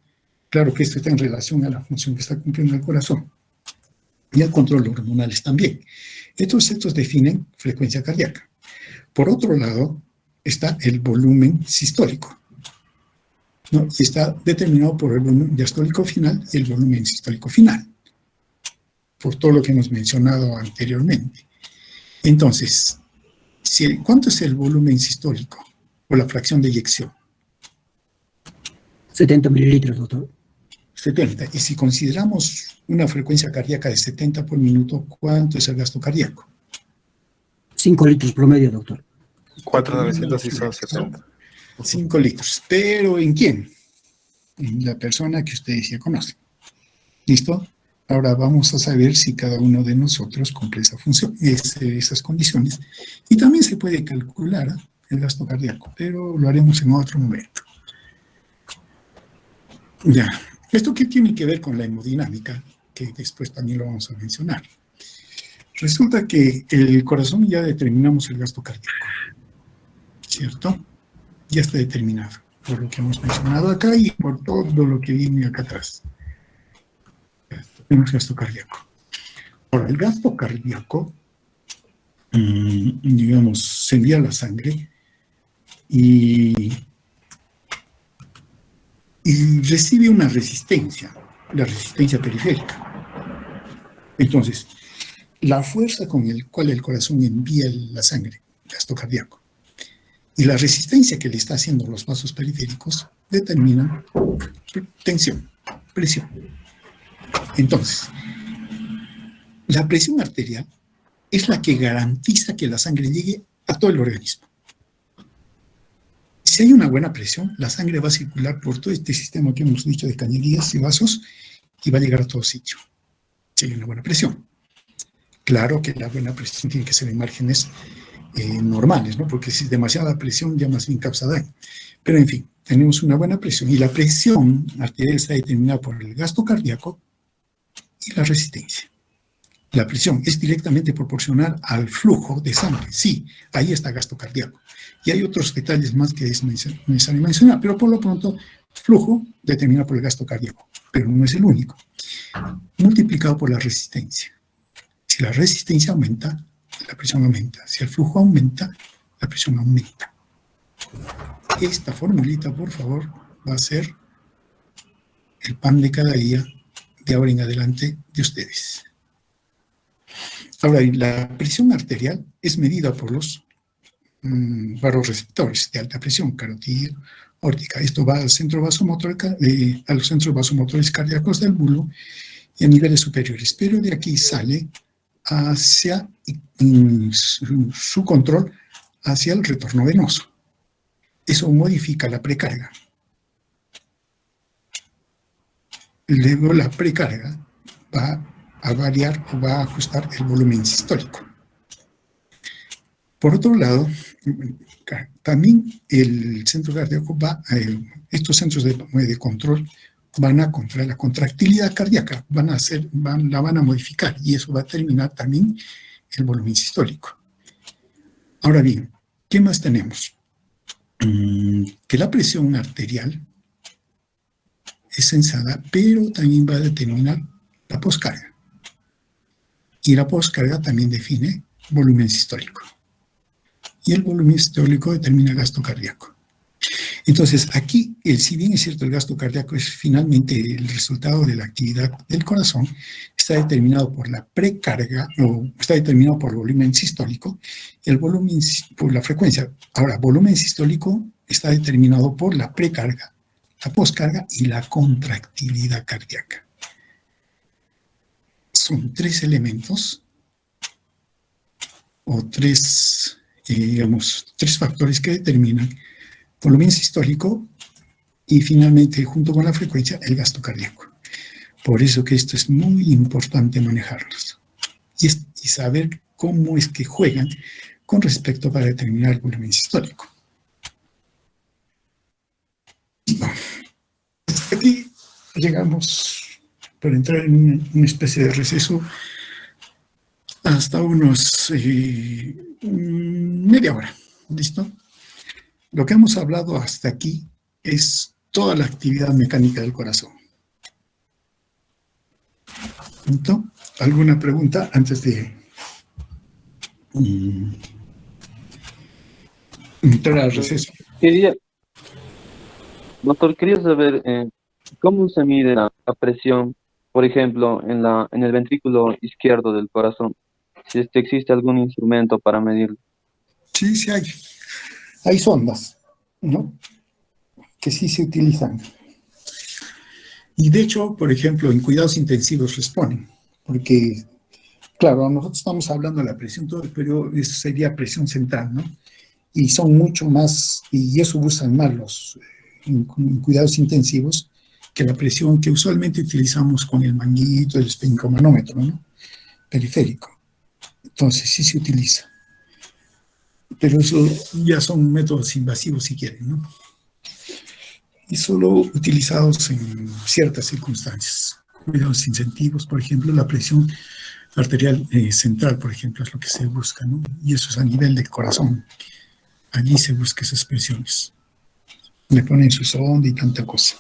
A: Claro que esto está en relación a la función que está cumpliendo el corazón. Y el control hormonales también. Entonces, estos definen frecuencia cardíaca. Por otro lado, está el volumen sistólico, ¿no? Y está determinado por el volumen diastólico final y el volumen sistólico final, por todo lo que hemos mencionado anteriormente. Entonces, ¿cuánto es el volumen sistólico o la fracción de eyección?
G: 70 mililitros, doctor.
A: 70. Y si consideramos una frecuencia cardíaca de 70 por minuto, ¿cuánto es el gasto cardíaco?
G: 5 litros promedio, doctor.
C: 4,900 y son 70.
A: 5 litros. ¿Pero en quién? En la persona que ustedes ya conocen. ¿Listo? Ahora vamos a saber si cada uno de nosotros cumple esa función, esas condiciones. Y también se puede calcular el gasto cardíaco, pero lo haremos en otro momento. Ya. ¿Esto qué tiene que ver con la hemodinámica? Que después también lo vamos a mencionar. Resulta que el corazón ya determinamos el gasto cardíaco, ¿cierto? Ya está determinado por lo que hemos mencionado acá y por todo lo que viene acá atrás. Tenemos gasto cardíaco. Ahora, el gasto cardíaco, digamos, se envía la sangre y recibe una resistencia, la resistencia periférica. Entonces, la fuerza con la cual el corazón envía la sangre, gasto cardíaco, y la resistencia que le está haciendo los vasos periféricos determinan tensión, presión. Entonces, la presión arterial es la que garantiza que la sangre llegue a todo el organismo. Si hay una buena presión, la sangre va a circular por todo este sistema que hemos dicho de cañerías y vasos y va a llegar a todo sitio. Si hay una buena presión. Claro que la buena presión tiene que ser en márgenes normales, ¿no? Porque si es demasiada presión ya más bien causa daño. Pero en fin, tenemos una buena presión y la presión arterial está determinada por el gasto cardíaco y la resistencia. La presión es directamente proporcional al flujo de sangre. Sí, ahí está gasto cardíaco. Y hay otros detalles más que es necesario mencionar, pero por lo pronto, flujo determinado por el gasto cardíaco, pero no es el único. Multiplicado por la resistencia. Si la resistencia aumenta, la presión aumenta. Si el flujo aumenta, la presión aumenta. Esta formulita, por favor, va a ser el pan de cada día de ahora en adelante de ustedes. Ahora, la presión arterial es medida por los vasoreceptores de alta presión, carotídea, órtica. Esto va al centro vasomotor, a los centros vasomotores cardíacos del bulo y a niveles superiores. Pero de aquí sale hacia su control hacia el retorno venoso. Eso modifica la precarga. Luego la precarga va a variar o va a ajustar el volumen sistólico. Por otro lado, también el centro cardíaco estos centros de control van a controlar la contractilidad cardíaca, la van a modificar y eso va a determinar también el volumen sistólico. Ahora bien, ¿qué más tenemos? Que la presión arterial es sensada, pero también va a determinar la poscarga. Y la poscarga también define volumen sistólico. Y el volumen sistólico determina el gasto cardíaco. Entonces, aquí, si bien es cierto, el gasto cardíaco es finalmente el resultado de la actividad del corazón, está determinado por la precarga, o está determinado por el volumen sistólico, el volumen por la frecuencia. Ahora, volumen sistólico está determinado por la precarga, la poscarga y la contractilidad cardíaca. Son tres elementos, o tres factores que determinan volumen sistólico y finalmente, junto con la frecuencia, el gasto cardíaco. Por eso que esto es muy importante manejarlos y saber cómo es que juegan con respecto para determinar el volumen sistólico. Aquí llegamos, para entrar en una especie de receso, hasta unos media hora. ¿Listo? Lo que hemos hablado hasta aquí es toda la actividad mecánica del corazón. ¿Punto? ¿Alguna pregunta antes de entrar al receso?
H: Doctor, quería saber cómo se mide la presión, por ejemplo, en el ventrículo izquierdo del corazón. Si existe algún instrumento para medirlo.
A: Sí, sí hay. Hay sondas, ¿no? Que sí se utilizan. Y de hecho, por ejemplo, en cuidados intensivos les ponen, porque, claro, nosotros estamos hablando de la presión, pero eso sería presión central, ¿no? Y son mucho más, y eso usan más en cuidados intensivos, que la presión que usualmente utilizamos con el manguito, el esfencomanómetro, ¿no? Periférico. Entonces, sí se utiliza. Pero eso ya son métodos invasivos si quieren, ¿no? Y solo utilizados en ciertas circunstancias. Cuidados intensivos, por ejemplo, la presión arterial central, por ejemplo, es lo que se busca, ¿no? Y eso es a nivel del corazón. Allí se busca esas presiones. Le ponen su sonda y tanta cosa.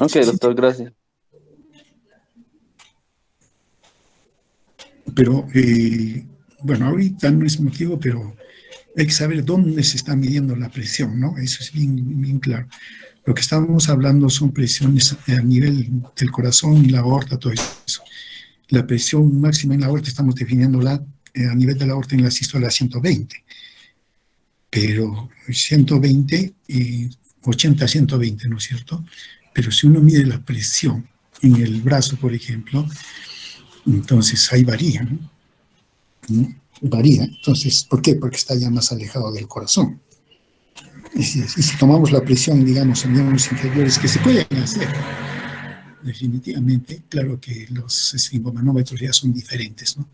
H: Ok, doctor, gracias.
A: Pero, bueno, ahorita no es motivo, pero hay que saber dónde se está midiendo la presión, ¿no? Eso es bien, bien claro. Lo que estamos hablando son presiones a nivel del corazón y la aorta, todo eso. La presión máxima en la aorta estamos definiéndola a nivel de la aorta en la sístole a 120. Pero 120, 80 a 120, ¿no es cierto? Pero si uno mide la presión en el brazo, por ejemplo, entonces ahí varía, ¿no? Varía. Entonces, ¿por qué? Porque está ya más alejado del corazón. Y si tomamos la presión, digamos, en miembros inferiores, que se pueden hacer, definitivamente, claro que los esfingomanómetros ya son diferentes, ¿no?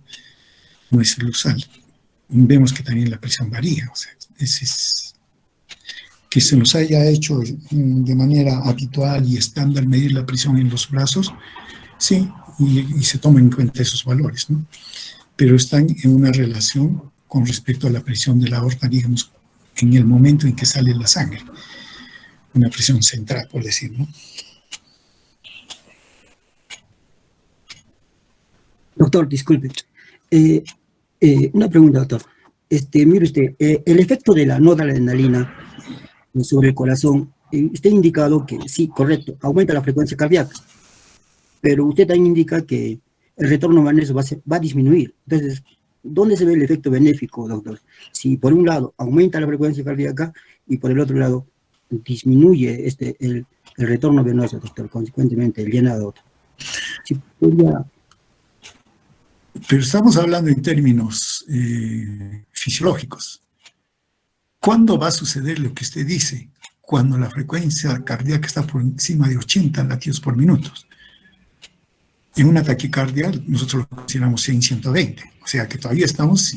A: No es el usual. Vemos que también la presión varía, o sea, que se nos haya hecho de manera habitual y estándar medir la presión en los brazos, sí, y se toman en cuenta esos valores, ¿no? Pero están en una relación con respecto a la presión de la aorta, digamos, en el momento en que sale la sangre. Una presión central, por decir, ¿no?
G: Doctor, disculpe. Una pregunta, doctor. Mire usted, el efecto de la noradrenalina sobre el corazón, usted ha indicado que sí, correcto, aumenta la frecuencia cardíaca, pero usted también indica que el retorno venoso va a disminuir. Entonces, ¿dónde se ve el efecto benéfico, doctor? Si por un lado aumenta la frecuencia cardíaca y por el otro lado disminuye el retorno venoso, doctor, consecuentemente el llenado. Si podría...
A: Pero estamos hablando en términos fisiológicos. ¿Cuándo va a suceder lo que usted dice? Cuando la frecuencia cardíaca está por encima de 80 latidos por minuto. En una taquicardia nosotros lo consideramos en 120, o sea que todavía estamos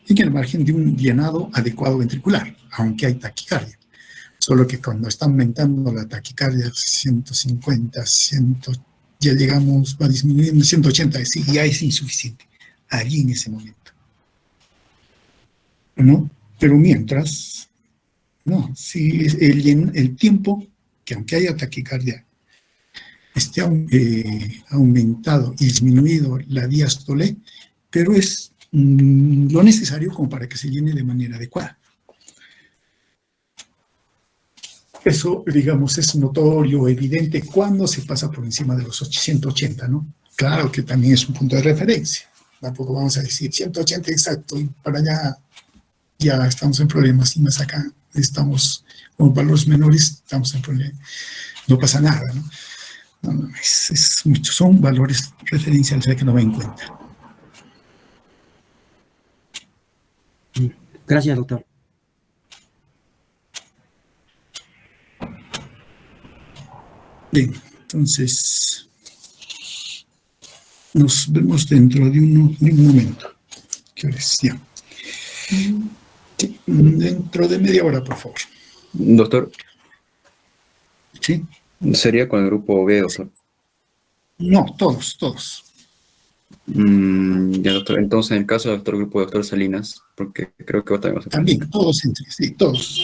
A: en el margen de un llenado adecuado ventricular, aunque hay taquicardia. Solo que cuando está aumentando la taquicardia 150, 100, ya llegamos, va disminuyendo 180, sí, ya es insuficiente, allí en ese momento. ¿No? Pero mientras, no, sí, el tiempo que aunque haya taquicardia, esté aumentado y disminuido la diástole, pero es lo necesario como para que se llene de manera adecuada. Eso, digamos, es notorio, evidente cuando se pasa por encima de los 180, ¿no? Claro que también es un punto de referencia. Tampoco vamos a decir 180 exacto y para allá ya estamos en problemas y más acá estamos con valores menores, estamos en problemas. No pasa nada, ¿no? No, es mucho, son valores referenciales que no va en cuenta.
G: Gracias, doctor.
A: Bien, entonces nos vemos dentro de un momento. ¿Qué hora es? Ya. Sí, dentro de media hora, por favor.
B: Doctor,
A: ¿Sí?
B: ¿sería con el grupo B, doctor?
A: No, todos.
B: Ya, doctor. Entonces, en el caso del grupo de doctor Salinas, porque creo que también va a ser...
A: También, todos entre, sí, todos.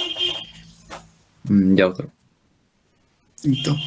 B: Ya, doctor.
A: Entonces,